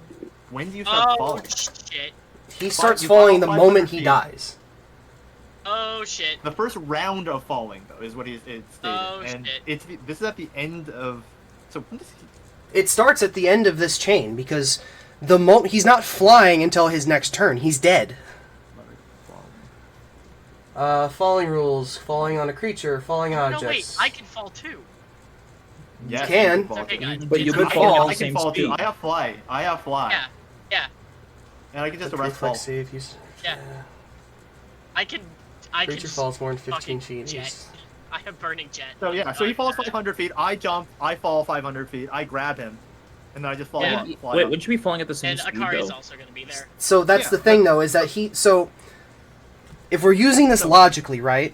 S1: When do you start
S4: Oh
S1: falling?
S4: shit.
S2: He starts
S1: you
S2: falling
S1: fall
S2: the
S1: 500
S2: moment he
S1: feet.
S2: dies.
S4: Oh shit.
S1: The first round of falling, though, is what it's stated.
S4: Oh,
S1: and
S4: shit.
S1: this is at the end of. So when does he?
S2: It starts at the end of this chain because the he's not flying until his next turn. He's dead. Falling rules: falling on a creature, falling
S4: No
S2: objects.
S4: wait, I can fall too.
S1: Yes,
S2: can.
S1: you fall.
S4: Okay, guys.
S3: But you
S4: It's
S3: could
S4: okay.
S3: fall
S1: I
S3: at the
S1: can
S3: same
S1: fall too.
S3: speed.
S1: I have fly.
S4: Yeah.
S1: And I can just
S2: It's a
S1: arrest fall.
S2: reflex save.
S4: Yeah. I can
S2: Creature falls more than 15
S4: fucking
S2: feet.
S4: jet.
S2: He's-
S4: I have burning jet.
S1: So yeah, so he falls 500 feet. I jump. I fall 500 feet. I grab him, and then I just fall
S4: Yeah.
S1: up. Fly
S3: Wait,
S1: up.
S3: wouldn't you be falling at the same
S4: And
S3: speed,
S4: Akari's
S3: though?
S4: also gonna be there.
S2: So that's
S1: Yeah,
S2: the thing, though, is that if we're using this logically, right?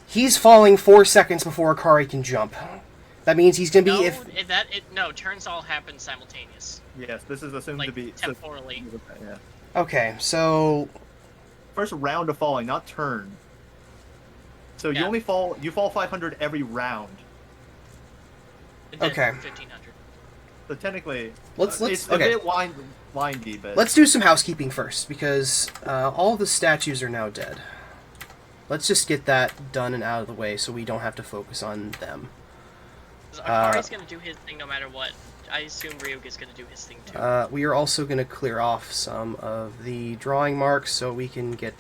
S2: He's falling 4 seconds before Akari can jump. That means he's gonna be
S4: No, turns all happen simultaneous.
S1: Yes, this is assumed to
S4: Like
S1: be.
S4: temporally.
S1: Yeah.
S2: Okay, so
S1: First round of falling, not turn. So you
S4: Yeah.
S1: only fall. You fall 500 every round.
S4: And then
S2: Okay.
S4: 1500.
S1: So technically,
S2: Let's-
S1: it's
S2: okay.
S1: a bit windy, but
S2: let's do some housekeeping first because all the statues are now dead. Let's just get that done and out of the way so we don't have to focus on them.
S4: 'Cause Akari's gonna do his thing no matter what. I assume Ryuga's gonna do his thing too.
S2: We are also going to clear off some of the drawing marks so we can get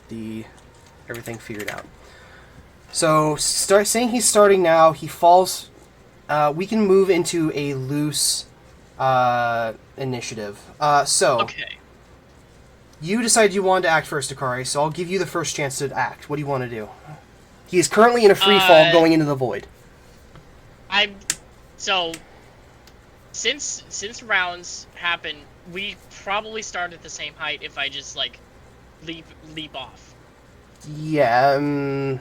S2: everything figured out. So, saying he's starting now, he falls. We can move into a loose initiative.
S4: Okay.
S2: You decided you wanted to act first, Akari, so I'll give you the first chance to act. What do you want to do? He is currently in a free fall going into the void.
S4: Since rounds happen, we probably start at the same height if I just like leap off.
S2: Yeah. You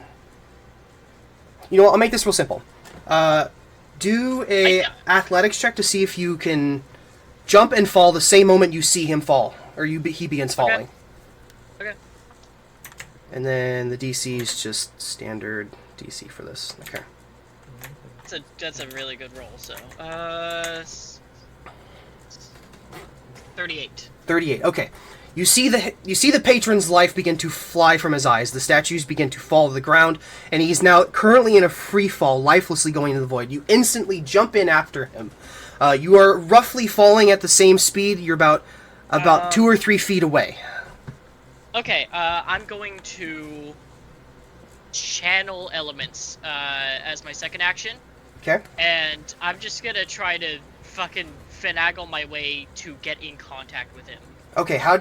S2: know what? I'll make this real simple. Do a athletics check to see if you can jump and fall the same moment you see him fall, or he begins falling.
S4: Okay.
S2: And then the DC is just standard DC for this. Okay.
S4: That's a really good roll. So 38.
S2: 38. Okay. You see the patron's life begin to fly from his eyes. The statues begin to fall to the ground, and he's now currently in a free fall, lifelessly going into the void. You instantly jump in after him. You are roughly falling at the same speed. You're about 2 or 3 feet away.
S4: Okay. I'm going to channel elements as my second action.
S2: Okay.
S4: And I'm just gonna try to fucking finagle my way to get in contact with him.
S2: Okay, how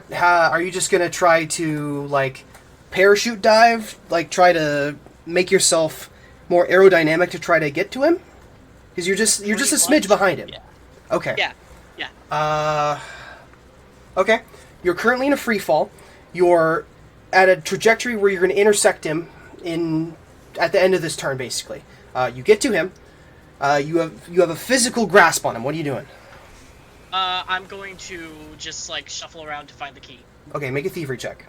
S2: are you just gonna try to, like, parachute dive? Like, try to make yourself more aerodynamic to try to get to him? Because you're just a smidge behind him.
S4: Yeah.
S2: Okay.
S4: Yeah.
S2: Okay. You're currently in a free fall. You're at a trajectory where you're gonna intersect him at the end of this turn, basically. You get to him. You have a physical grasp on him. What are you doing?
S4: I'm going to just, like, shuffle around to find the key.
S2: Okay, make a thievery check.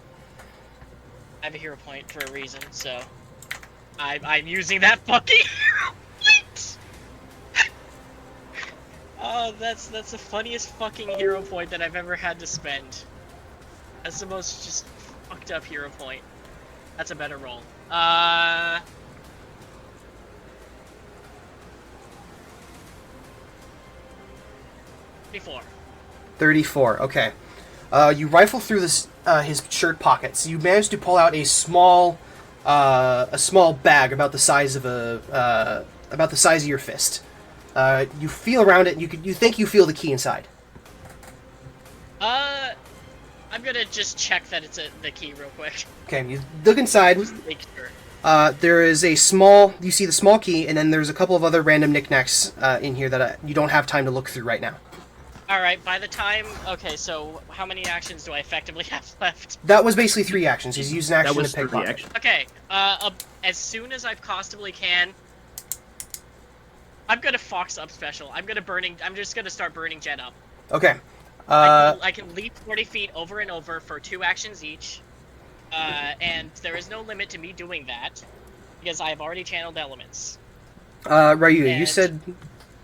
S4: I have a hero point for a reason, so I'm using that fucking hero point! Oh, that's the funniest fucking hero point that I've ever had to spend. That's the most just fucked up hero point. That's a better roll.
S2: 34. Okay. You rifle through his shirt pockets. You manage to pull out a small bag about the size of your fist. You feel around it. You think you feel the key inside.
S4: I'm gonna just check that it's the key real quick.
S2: Okay. You look inside.
S4: Make sure.
S2: There is you see the small key, and then there's a couple of other random knickknacks in here that you don't have time to look through right now.
S4: Alright, by the time... Okay, so how many actions do I effectively have left?
S2: That was basically 3 actions. He's used an action
S3: That was
S2: to pickpocket.
S4: Okay, as soon as I possibly can, I'm gonna Fox up special. I'm just gonna start burning Jet up.
S2: Okay.
S4: I can leap 40 feet over and over for 2 actions each. And there is no limit to me doing that, because I have already channeled elements.
S2: Ryu,
S4: And-
S2: you said...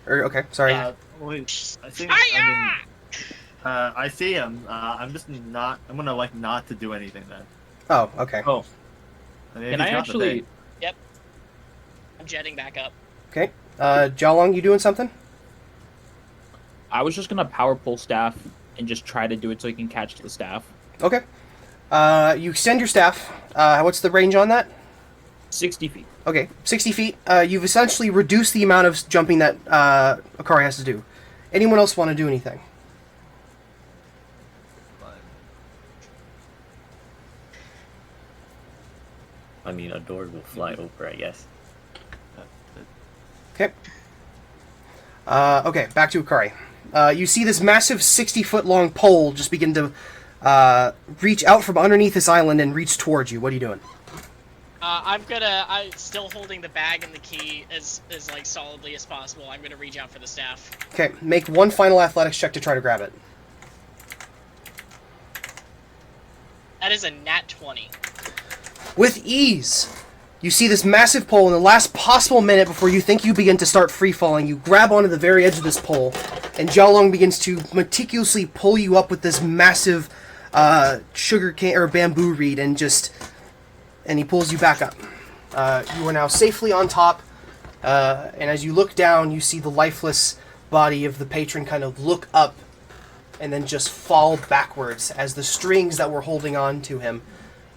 S2: okay, sorry.
S4: Yeah.
S1: Wait, I see him. I'm just not. I'm gonna like not to do anything then.
S2: Oh, okay.
S3: Oh,
S1: mean,
S3: can I
S1: he's not the
S3: actually?
S1: thing.
S4: Yep. I'm jetting back up.
S2: Okay. Jialong, you doing something?
S3: I was just gonna power pull staff and just try to do it so he can catch the staff.
S2: Okay. You extend your staff. What's the range on that?
S3: 60 feet.
S2: Okay, 60 feet. You've essentially reduced the amount of jumping that Akari has to do. Anyone else want to do anything?
S6: I mean, a door will fly over, I guess.
S2: Okay. Okay, back to Akari. You see this massive 60-foot-long pole just begin to reach out from underneath this island and reach towards you. What are you doing?
S4: I'm still holding the bag and the key as like solidly as possible. I'm gonna reach out for the staff.
S2: Okay, make one final athletics check to try to grab it.
S4: That is a nat 20.
S2: With ease, you see this massive pole in the last possible minute before you think you begin to start free falling. You grab onto the very edge of this pole, and Jialong begins to meticulously pull you up with this massive sugar cane or bamboo reed, and he pulls you back up. You are now safely on top, and as you look down, you see the lifeless body of the patron kind of look up and then just fall backwards as the strings that were holding on to him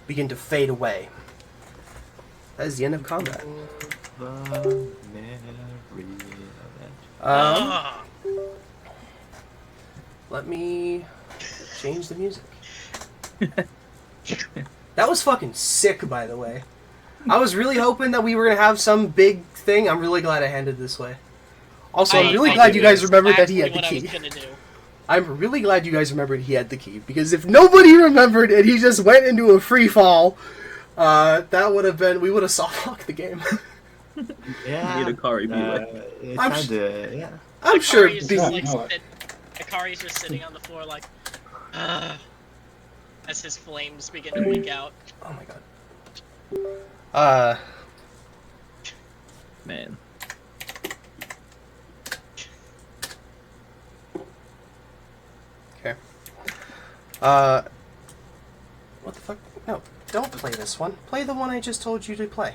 S2: begin to fade away. That is the end of combat. Let me change the music. That was fucking sick, by the way. I was really hoping that we were gonna have some big thing. I'm really glad I handed this way. Also, I'm really glad you guys remembered that he had the key. I'm really glad you guys remembered he had the key, because if nobody remembered and he just went into a free fall, that would have been, we would have soft-locked the game.
S1: Yeah.
S3: Made Akari be like,
S1: It's
S2: I'm
S1: kinda, yeah.
S2: I'm sure.
S4: Akari's Akari's just sitting on the floor like, as his flames begin to leak out.
S2: Oh my god.
S3: man.
S2: Okay. What the fuck? No, don't play this one. Play the one I just told you to play.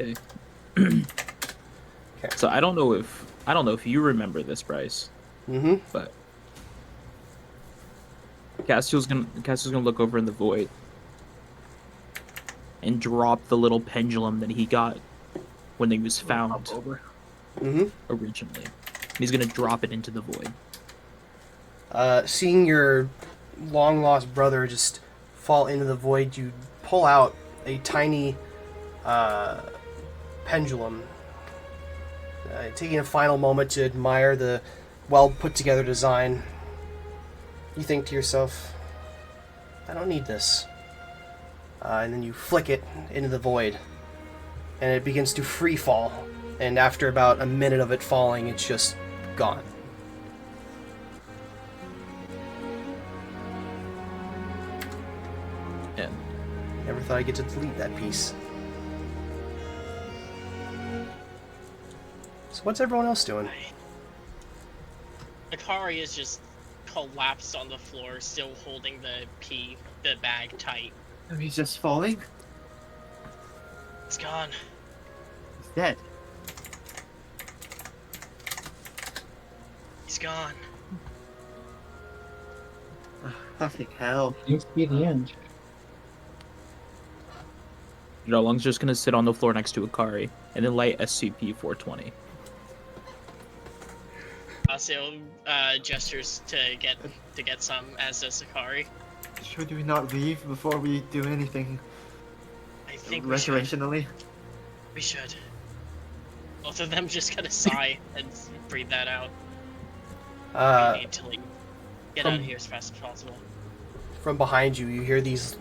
S3: Okay. So I don't know if you remember this, Bryce.
S2: Mm-hmm.
S3: But Castiel's gonna look over in the void and drop the little pendulum that he got when he was found originally. He's gonna drop it into the void.
S2: Seeing your long-lost brother just fall into the void, you pull out a tiny pendulum. Taking a final moment to admire the well-put-together design, you think to yourself, I don't need this. And then you flick it into the void, and it begins to free fall, and after about a minute of it falling, it's just gone.
S3: Yeah.
S2: Never thought I'd get to delete that piece. So what's everyone else doing?
S4: Akari is just collapsed on the floor, still holding the bag tight.
S1: And he's just falling?
S4: It's gone.
S1: He's dead.
S4: He's gone.
S1: Fucking hell.
S5: Seems to be the end.
S3: Lung's just gonna sit on the floor next to Akari and then light SCP-420.
S4: Also, gestures to get some, as does Akari.
S1: Should we not leave before we do anything
S4: I think we should.
S1: recreationally?
S4: We should. Both of them just gonna sigh and breathe that out. We need to leave. Get out of here as fast as possible.
S2: From behind you, you hear these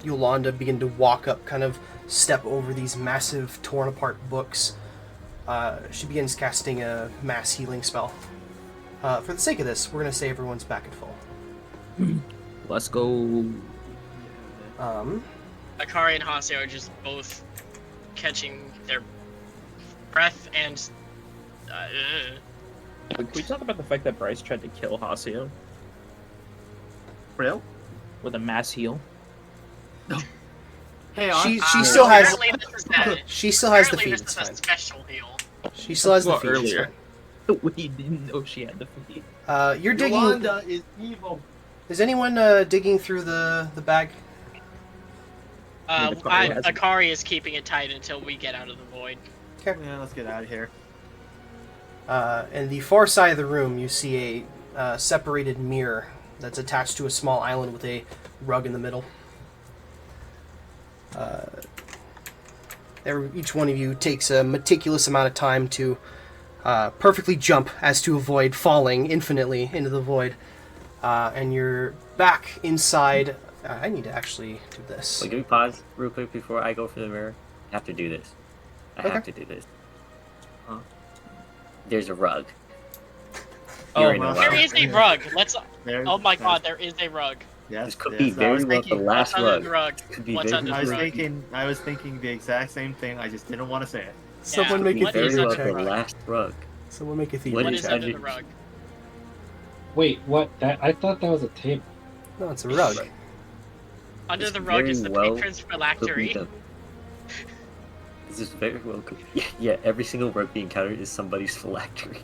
S2: Yolanda begin to walk up, kind of step over these massive torn apart books. She begins casting a mass healing spell. For the sake of this, we're going to say everyone's back at full.
S3: Let's go.
S4: Akari and Hase are just both catching their breath and.
S3: Can we talk about the fact that Bryce tried to kill Haseo
S1: Real?
S3: with a mass heal?
S1: Hey,
S2: She still has.
S4: Apparently this is that.
S2: She still has the
S4: Apparently
S2: feed.
S4: this
S2: It's
S4: is a
S2: fine.
S4: special heal.
S2: She still has the
S3: Well,
S2: feed. It's
S3: earlier.
S2: fine.
S3: We didn't know she had the feed.
S2: You're digging.
S1: Yolanda is evil.
S2: Is anyone digging through the bag?
S4: Akari is keeping it tight until we get out of the void.
S1: Yeah, let's get out of here.
S2: In the far side of the room, you see a separated mirror that's attached to a small island with a rug in the middle. Each one of you takes a meticulous amount of time to perfectly jump as to avoid falling infinitely into the void. And you're back inside. I need to actually do this.
S6: Wait, can we pause real quick before I go for the mirror? I have to do this. I have to do this. There's a rug.
S1: Oh,
S6: In a
S1: well,
S6: rug.
S4: There is a rug. Let's.
S1: There-
S4: Oh my
S1: there-
S4: god, there is a rug.
S1: Yes,
S6: This could
S1: yes,
S6: be
S1: I was
S6: very well the
S1: thinking-
S6: last
S4: What's under
S6: rug.
S4: the rug?
S6: Could be
S4: What's
S6: very
S4: under
S1: I
S4: the
S1: was
S6: well-
S4: rug?
S1: thinking, I was thinking the exact same thing. I just didn't want to say it.
S2: Someone
S4: Yeah,
S2: make a
S4: what
S6: Very
S4: is
S2: theater
S6: well
S4: under
S6: the
S4: the
S2: check.
S4: rug?
S6: last rug.
S2: Someone make a theater
S6: What
S4: What
S6: is
S4: is
S2: check.
S4: under the rug?
S5: Wait, what? That I thought that was a table.
S2: No, it's a rug.
S4: Under
S6: It's
S4: the rug is the
S6: very well
S4: patron's
S6: Could be
S4: phylactery.
S6: the- This is very well. Yeah, every single rug we encounter is somebody's phylactery.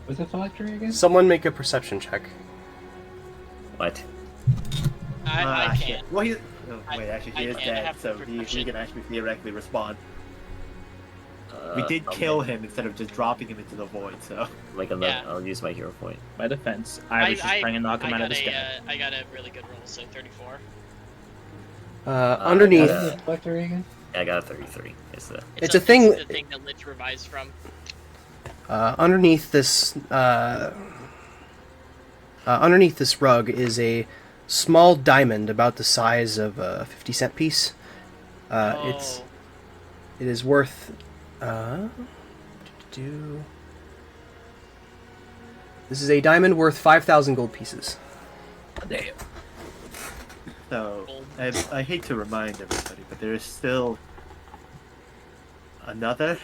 S5: Was it phylactery again?
S2: Someone make a perception check.
S6: What?
S4: I
S1: shit.
S4: can't.
S1: Well, he. Oh,
S4: I-
S1: wait, actually,
S4: I
S1: he is
S4: can't. I
S1: dead,
S4: have
S1: so
S4: the
S1: he
S4: perception.
S1: can actually theoretically respond. We did
S6: okay.
S1: kill him instead of just dropping him into the void, so...
S6: Like
S4: Yeah.
S6: I'll use my hero point.
S3: My defense, I was just trying to knock him out of the sky.
S4: I got a really good roll, so 34.
S2: Underneath,
S6: I
S5: What's the collector again?
S6: Yeah, I got a 33.
S2: It's a thing-
S4: It's the thing that Lich revised from.
S2: underneath this rug is a small diamond about the size of a 50-cent piece. It is worth. This is a diamond worth 5,000 gold pieces.
S3: Damn.
S1: So, I hate to remind everybody, but there is still another.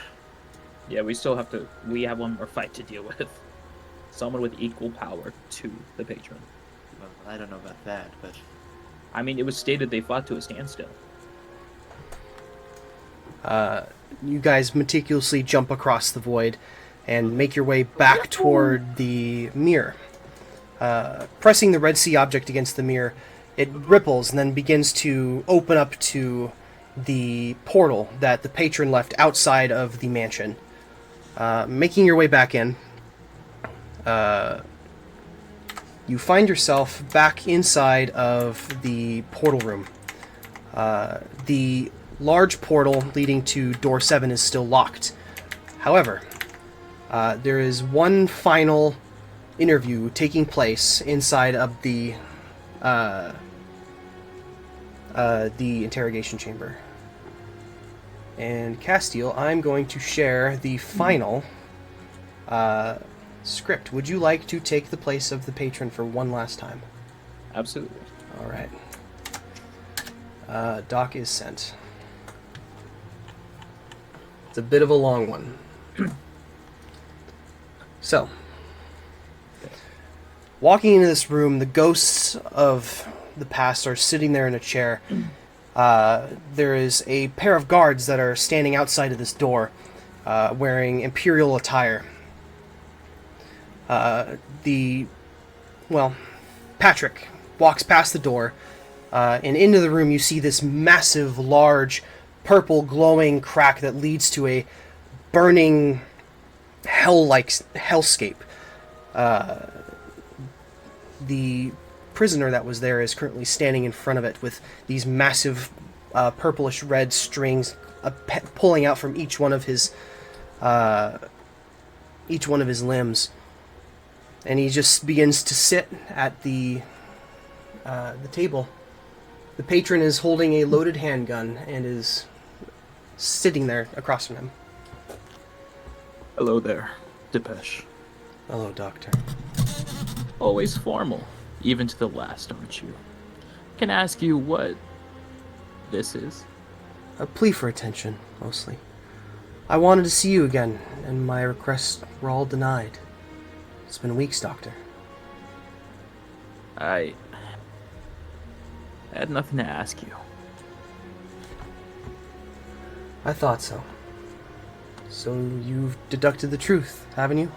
S3: Yeah, we still have to. We have one more fight to deal with. Someone with equal power to the patron.
S1: Well, I don't know about that, but
S3: I mean, it was stated they fought to a standstill.
S2: You guys meticulously jump across the void and make your way back toward the mirror. Pressing the Red Sea object against the mirror, it ripples and then begins to open up to the portal that the patron left outside of the mansion. Making your way back in, you find yourself back inside of the portal room. The large portal leading to door 7 is still locked. However, there is one final interview taking place inside of the interrogation chamber. And Castiel, I'm going to share the final script. Would you like to take the place of the patron for one last time?
S3: Absolutely.
S2: All right. Doc is sent. It's a bit of a long one. So, walking into this room, the ghosts of the past are sitting there in a chair. There is a pair of guards that are standing outside of this door, wearing imperial attire. Patrick walks past the door, and into the room you see this massive, large, purple glowing crack that leads to a burning hell-like hellscape. The prisoner that was there is currently standing in front of it with these massive purplish red strings pulling out from each one of his limbs, and he just begins to sit at the table. The patron is holding a loaded handgun and is sitting there across from him.
S3: Hello there, Depeche.
S2: Hello, Doctor.
S3: Always formal, even to the last, aren't you? Can I ask you what this is?
S2: A plea for attention, mostly. I wanted to see you again, and my requests were all denied. It's been weeks, Doctor.
S3: I had nothing to ask you.
S2: I thought so. So you've deducted the truth, haven't you?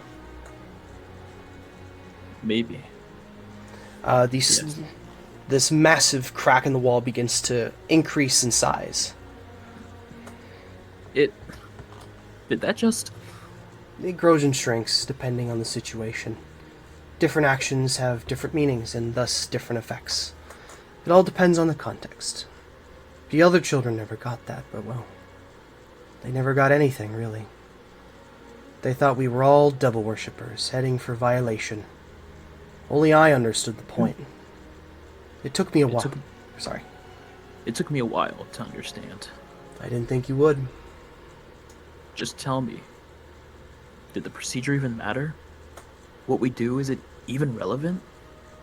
S3: Maybe.
S2: This massive crack in the wall begins to increase in size.
S3: Did that just...
S2: It grows and shrinks depending on the situation. Different actions have different meanings and thus different effects. It all depends on the context. The other children never got that, but well, they never got anything, really. They thought we were all devil worshippers, heading for violation. Only I understood the point. It took me a while. Sorry.
S3: It took me a while to understand.
S2: I didn't think you would.
S3: Just tell me, did the procedure even matter? What we do, is it even relevant?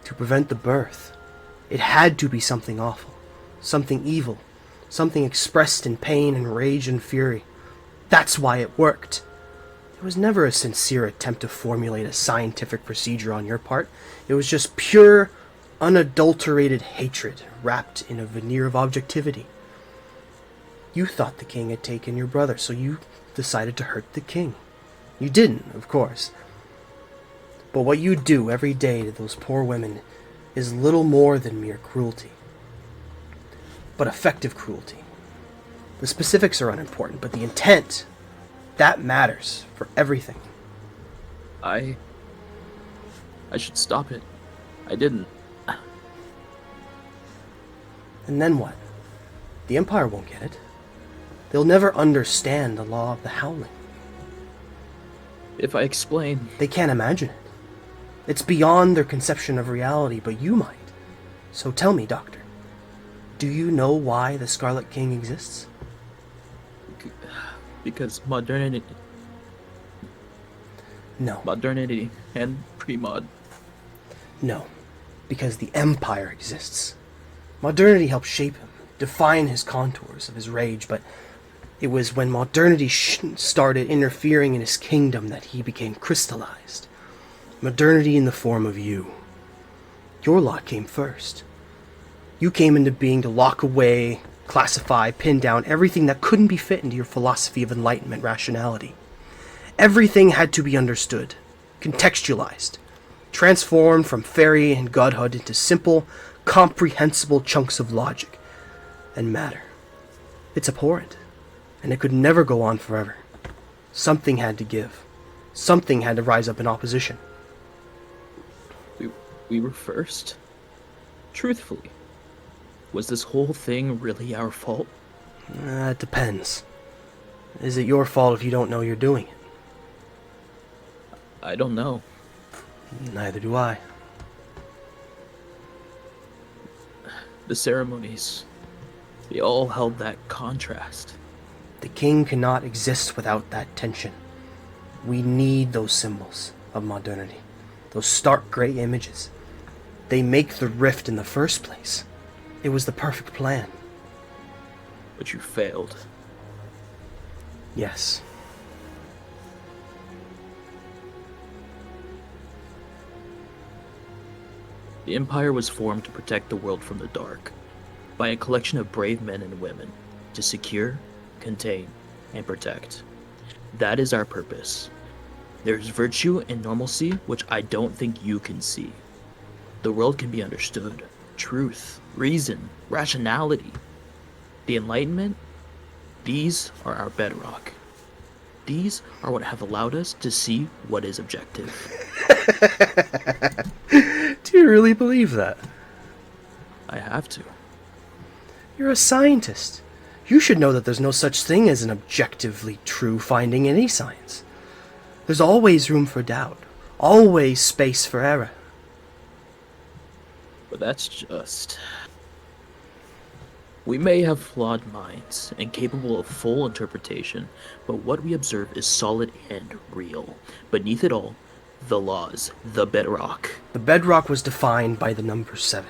S2: To prevent the birth. It had to be something awful. Something evil. Something expressed in pain and rage and fury. That's why it worked. It was never a sincere attempt to formulate a scientific procedure on your part. It was just pure, unadulterated hatred wrapped in a veneer of objectivity. You thought the king had taken your brother, so you decided to hurt the king. You didn't, of course. But what you do every day to those poor women is little more than mere cruelty. But effective cruelty. The specifics are unimportant, but the intent, That matters for everything.
S3: I should stop it. I didn't.
S2: And then what? The Empire won't get it. They'll never understand the law of the Howling.
S3: If I explain...
S2: They can't imagine it. It's beyond their conception of reality, but you might. So tell me, Doctor, do you know why the Scarlet King exists?
S3: Because modernity...
S2: No.
S3: Modernity and pre-mod.
S2: No. Because the Empire exists. Modernity helped shape him, define his contours of his rage, but it was when modernity started interfering in his kingdom that he became crystallized. Modernity in the form of you. Your lot came first. You came into being to lock away, classify, pin down everything that couldn't be fit into your philosophy of enlightenment rationality. Everything had to be understood, contextualized, transformed from fairy and godhood into simple, comprehensible chunks of logic and matter. It's abhorrent, and it could never go on forever. Something had to give. Something had to rise up in opposition.
S3: We were first? Truthfully, was this whole thing really our fault?
S2: It depends. Is it your fault if you don't know you're doing it?
S3: I don't know.
S2: Neither do I.
S3: The ceremonies, they all held that contrast.
S2: The king cannot exist without that tension. We need those symbols of modernity, those stark gray images. They make the rift in the first place. It was the perfect plan.
S3: But you failed.
S2: Yes.
S3: The Empire was formed to protect the world from the dark, by a collection of brave men and women, to secure, contain, and protect. That is our purpose. There's virtue and normalcy which I don't think you can see. The world can be understood. Truth, reason, rationality. The Enlightenment, these are our bedrock. These are what have allowed us to see what is objective.
S2: Do you really believe that?
S3: I have to.
S2: You're a scientist. You should know that there's no such thing as an objectively true finding in any science. There's always room for doubt. Always space for error.
S3: But that's just... We may have flawed minds and capable of full interpretation, but what we observe is solid and real. Beneath it all, the laws, the bedrock.
S2: The bedrock was defined by the number 7.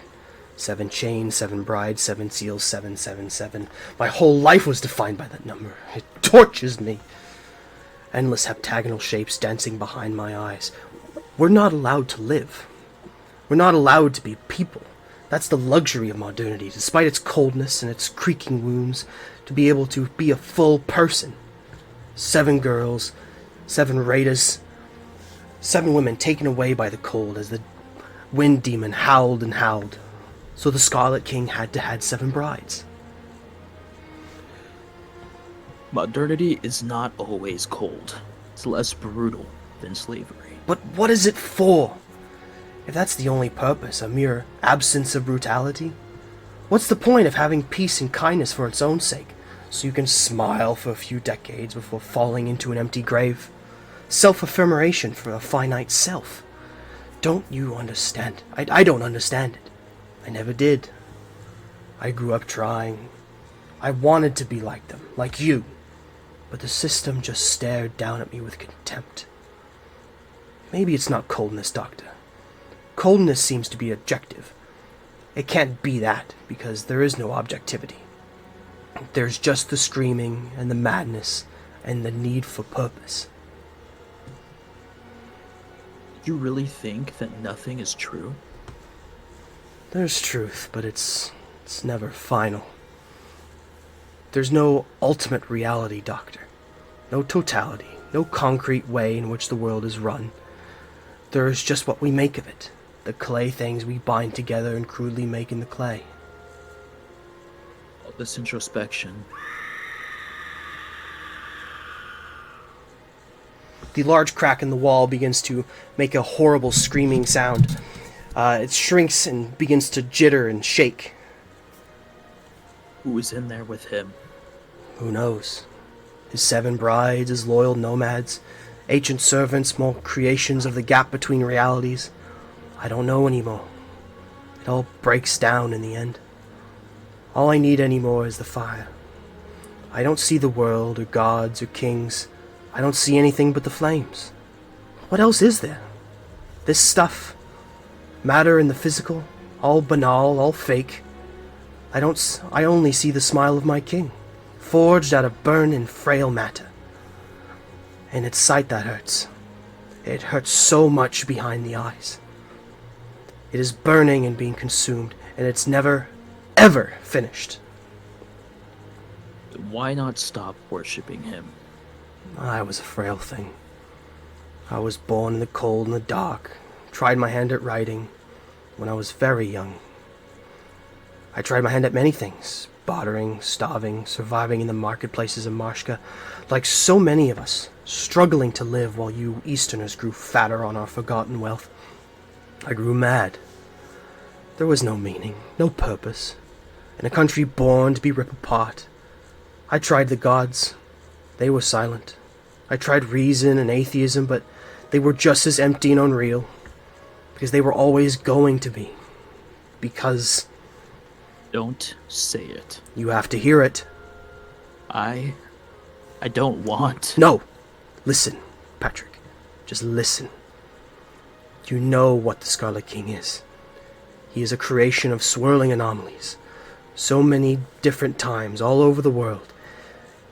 S2: 7 chains, 7 brides, 7 seals, 777. My whole life was defined by that number. It tortures me. Endless heptagonal shapes dancing behind my eyes. We're not allowed to live. We're not allowed to be people. That's the luxury of modernity, despite its coldness and its creaking wounds, to be able to be a full person. 7 girls, 7 raiders, 7 women taken away by the cold as the wind demon howled and howled. So the Scarlet King had to have 7 brides.
S3: Modernity is not always cold. It's less brutal than slavery.
S2: But what is it for? If that's the only purpose, a mere absence of brutality, what's the point of having peace and kindness for its own sake, so you can smile for a few decades before falling into an empty grave? Self-affirmation for a finite self. Don't you understand? I don't understand it. I never did. I grew up trying. I wanted to be like them, like you. But the system just stared down at me with contempt. Maybe it's not coldness, Doctor. Coldness seems to be objective. It can't be that, because there is no objectivity. There's just the screaming and the madness and the need for purpose.
S3: Do you really think that nothing is true?
S2: There's truth, but it's never final. There's no ultimate reality, Doctor. No totality, no concrete way in which the world is run. There is just what we make of it, the clay things we bind together and crudely make in the clay.
S3: All this introspection.
S2: The large crack in the wall begins to make a horrible screaming sound. It shrinks and begins to jitter and shake.
S3: Who is in there with him?
S2: Who knows? His 7 brides, his loyal nomads, ancient servants, more creations of the gap between realities. I don't know anymore. It all breaks down in the end. All I need anymore is the fire. I don't see the world, or gods, or kings. I don't see anything but the flames. What else is there? This stuff, matter and the physical, all banal, all fake. I only see the smile of my king, forged out of burnt and frail matter. And it's sight that hurts. It hurts so much behind the eyes. It is burning and being consumed, and it's never, ever finished.
S3: Why not stop worshipping him?
S2: I was a frail thing. I was born in the cold and the dark, tried my hand at writing when I was very young. I tried my hand at many things, bartering, starving, surviving in the marketplaces of Marshka, like so many of us, struggling to live while you Easterners grew fatter on our forgotten wealth. I grew mad. There was no meaning, no purpose, in a country born to be ripped apart. I tried the gods. They were silent. I tried reason and atheism, but they were just as empty and unreal, because they were always going to be. Because...
S3: Don't say it.
S2: You have to hear it.
S3: I don't want...
S2: No! Listen, Patrick. Just listen. You know what the Scarlet King is. He is a creation of swirling anomalies. So many different times all over the world.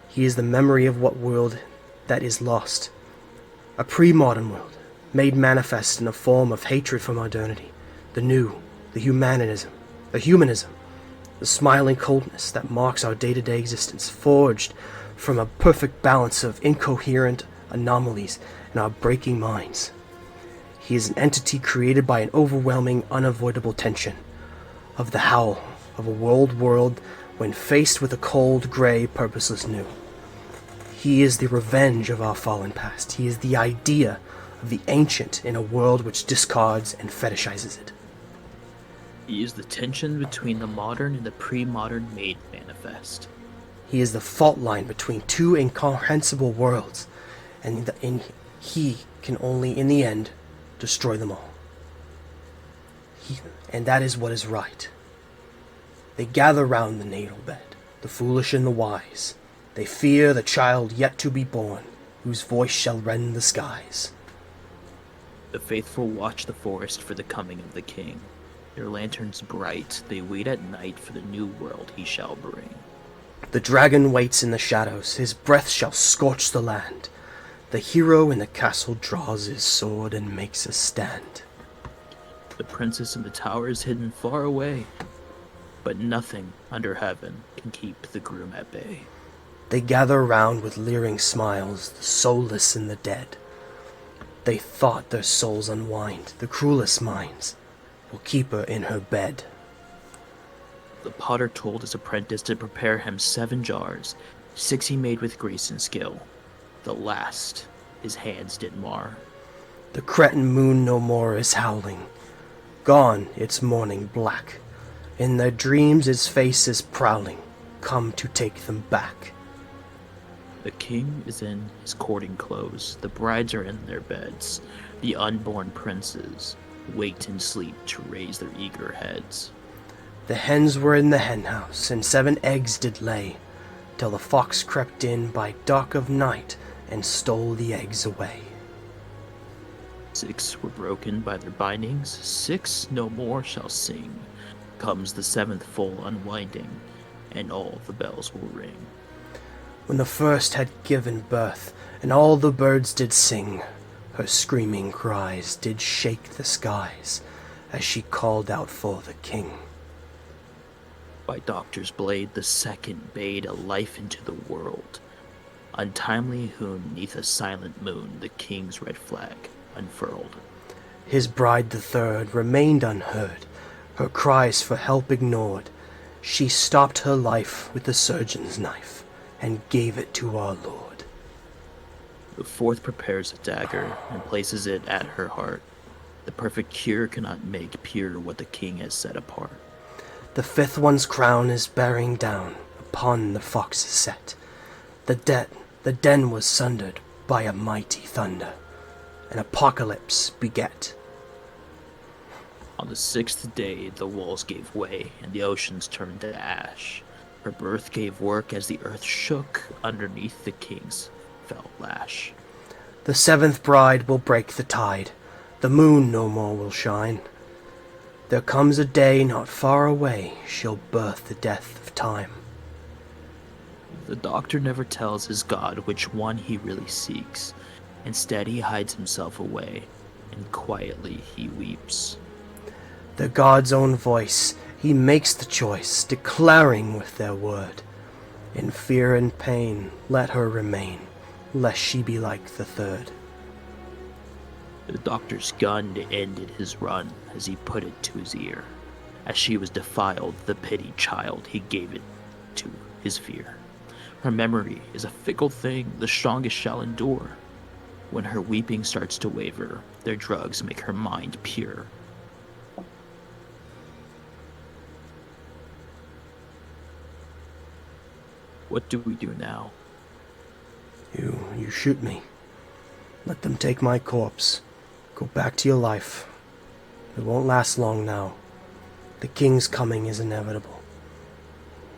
S2: He is the memory of what world that is lost. A pre-modern world, made manifest in a form of hatred for modernity. The new, the humanism, the smiling coldness that marks our day-to-day existence, forged from a perfect balance of incoherent anomalies in our breaking minds. He is an entity created by an overwhelming, unavoidable tension of the howl of a world when faced with a cold, grey, purposeless new. He is the revenge of our fallen past. He is the idea of the ancient in a world which discards and fetishizes it.
S3: He is the tension between the modern and the pre-modern made manifest.
S2: He is the fault line between two incomprehensible worlds, and he can only, in the end, destroy them all. And that is what is right. They gather round the natal bed, the foolish and the wise. They fear the child yet to be born, whose voice shall rend the skies.
S3: The faithful watch the forest for the coming of the king. Their lanterns bright, they wait at night for the new world he shall bring.
S2: The dragon waits in the shadows, his breath shall scorch the land. The hero in the castle draws his sword and makes a stand.
S3: The princess in the tower is hidden far away, but nothing under heaven can keep the groom at bay.
S2: They gather round with leering smiles, the soulless and the dead. They thought their souls unwind, the cruelest minds will keep her in her bed.
S3: The potter told his apprentice to prepare him 7 jars, 6 he made with grace and skill. The last his hands did mar.
S2: The cretin moon no more is howling, gone its morning black. In their dreams its face is prowling, come to take them back.
S3: The king is in his courting clothes, the brides are in their beds, the unborn princes wait in sleep to raise their eager heads.
S2: The hens were in the henhouse, and 7 eggs did lay, till the fox crept in by dark of night, and stole the eggs away.
S3: 6 were broken by their bindings, 6 no more shall sing. Comes the 7th full unwinding, and all the bells will ring.
S2: When the first had given birth, and all the birds did sing, her screaming cries did shake the skies, as she called out for the king.
S3: By doctor's blade the 2nd bade a life into the world. Untimely hewn neath a silent moon the king's red flag unfurled.
S2: His bride the 3rd remained unheard, her cries for help ignored. She stopped her life with the surgeon's knife, and gave it to our lord.
S3: The fourth prepares a dagger and places it at her heart. The perfect cure cannot make pure what the king has set apart.
S2: The fifth one's crown is bearing down upon the fox's set. The den was sundered by a mighty thunder. An apocalypse beget.
S3: On the sixth day, the walls gave way, and the oceans turned to ash. Her birth gave work as the earth shook underneath the king's fell lash.
S2: The seventh bride will break the tide. The moon no more will shine. There comes a day not far away, she'll birth the death of time.
S3: The doctor never tells his god which one he really seeks. Instead, he hides himself away, and quietly he weeps.
S2: The god's own voice, he makes the choice, declaring with their word, in fear and pain, let her remain, lest she be like the third.
S3: The doctor's gun ended his run as he put it to his ear. As she was defiled, the pitied child, he gave it to his fear. Her memory is a fickle thing, the strongest shall endure. When her weeping starts to waver, their drugs make her mind pure. What do we do now?
S2: You shoot me. Let them take my corpse. Go back to your life. It won't last long now. The king's coming is inevitable.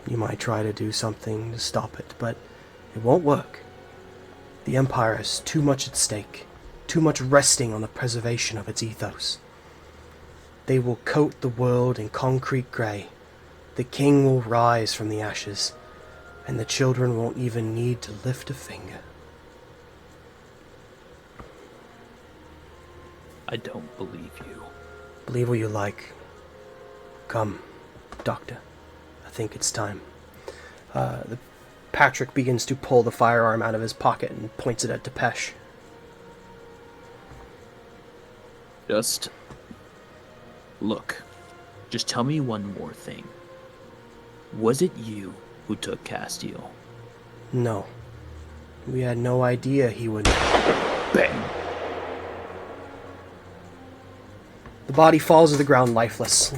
S2: You might try to do something to stop it, but it won't work. The Empire has too much at stake, too much resting on the preservation of its ethos. They will coat the world in concrete gray. The king will rise from the ashes, and the children won't even need to lift a finger.
S3: I don't believe you.
S2: Believe what you like. Come, Doctor. I think it's time. Patrick begins to pull the firearm out of his pocket and points it at Depeche.
S3: Just look. Just tell me one more thing. Was it you who took Castile?
S2: No. We had no idea he would...
S3: Bang!
S2: The body falls to the ground lifeless.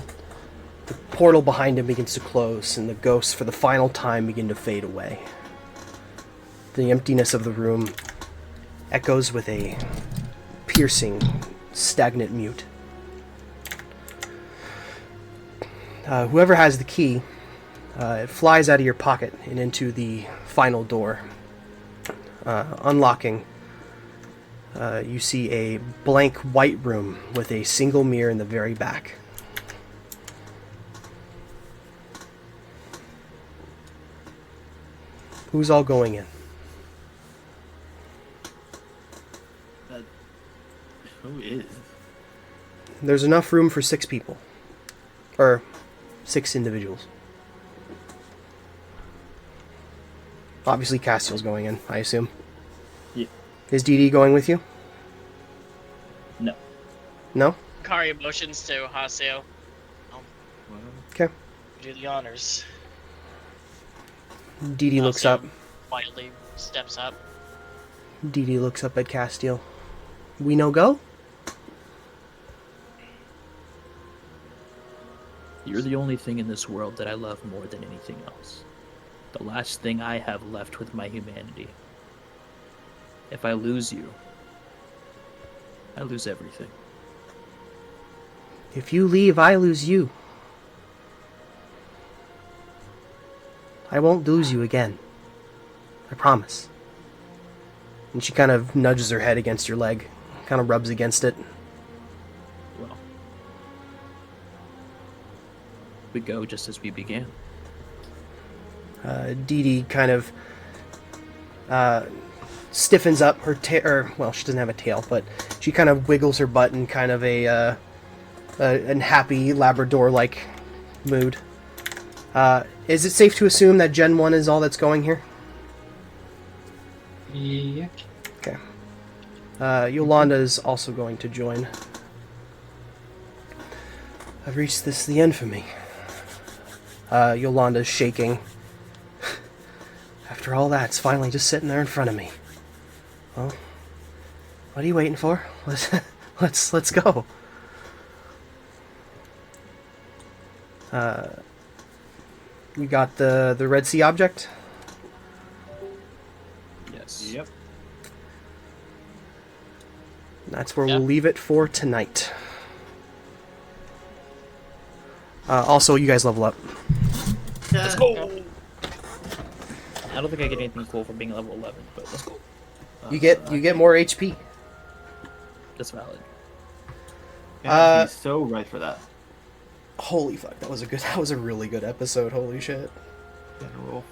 S2: The portal behind him begins to close, and the ghosts for the final time begin to fade away. The emptiness of the room echoes with a piercing, stagnant mute. Whoever has the key, it flies out of your pocket and into the final door. Unlocking, you see a blank white room with a single mirror in the very back. Who's all going in?
S1: Who is?
S2: There's enough room for 6 people. Or 6 individuals. Obviously Castiel's going in, I assume.
S3: Yeah.
S2: Is DD going with you?
S3: No.
S2: No?
S4: Kari motions to Haseo.
S2: Okay.
S4: Do the honors.
S2: DD looks up.
S4: Quietly steps up.
S2: DD looks up at Castiel. We no go?
S3: You're the only thing in this world that I love more than anything else. The last thing I have left with my humanity. If I lose you, I lose everything.
S2: If you leave, I lose you. I won't lose you again. I promise. And she kind of nudges her head against your leg. Kind of rubs against it.
S3: Well, we go just as we began.
S2: Dee Dee kind of stiffens up her tail. Well, she doesn't have a tail, but she kind of wiggles her butt in kind of a happy Labrador-like mood. Is it safe to assume that Gen 1 is all that's going here?
S5: Yeah.
S2: Okay. Yolanda is also going to join. I've reached the end for me. Yolanda's shaking. After all that, it's finally just sitting there in front of me. Well, What are you waiting for? Let's go. You got the Red Sea object?
S3: Yes.
S1: Yep.
S2: That's where
S4: Yeah.
S2: we'll leave it for tonight. Also, you guys level up.
S1: Let's
S4: go.
S3: I don't think I get anything cool for being level 11, but let's go.
S2: You get more HP.
S3: That's valid.
S1: He's so right for that.
S2: Holy fuck, that was a really good episode. Holy shit.
S1: General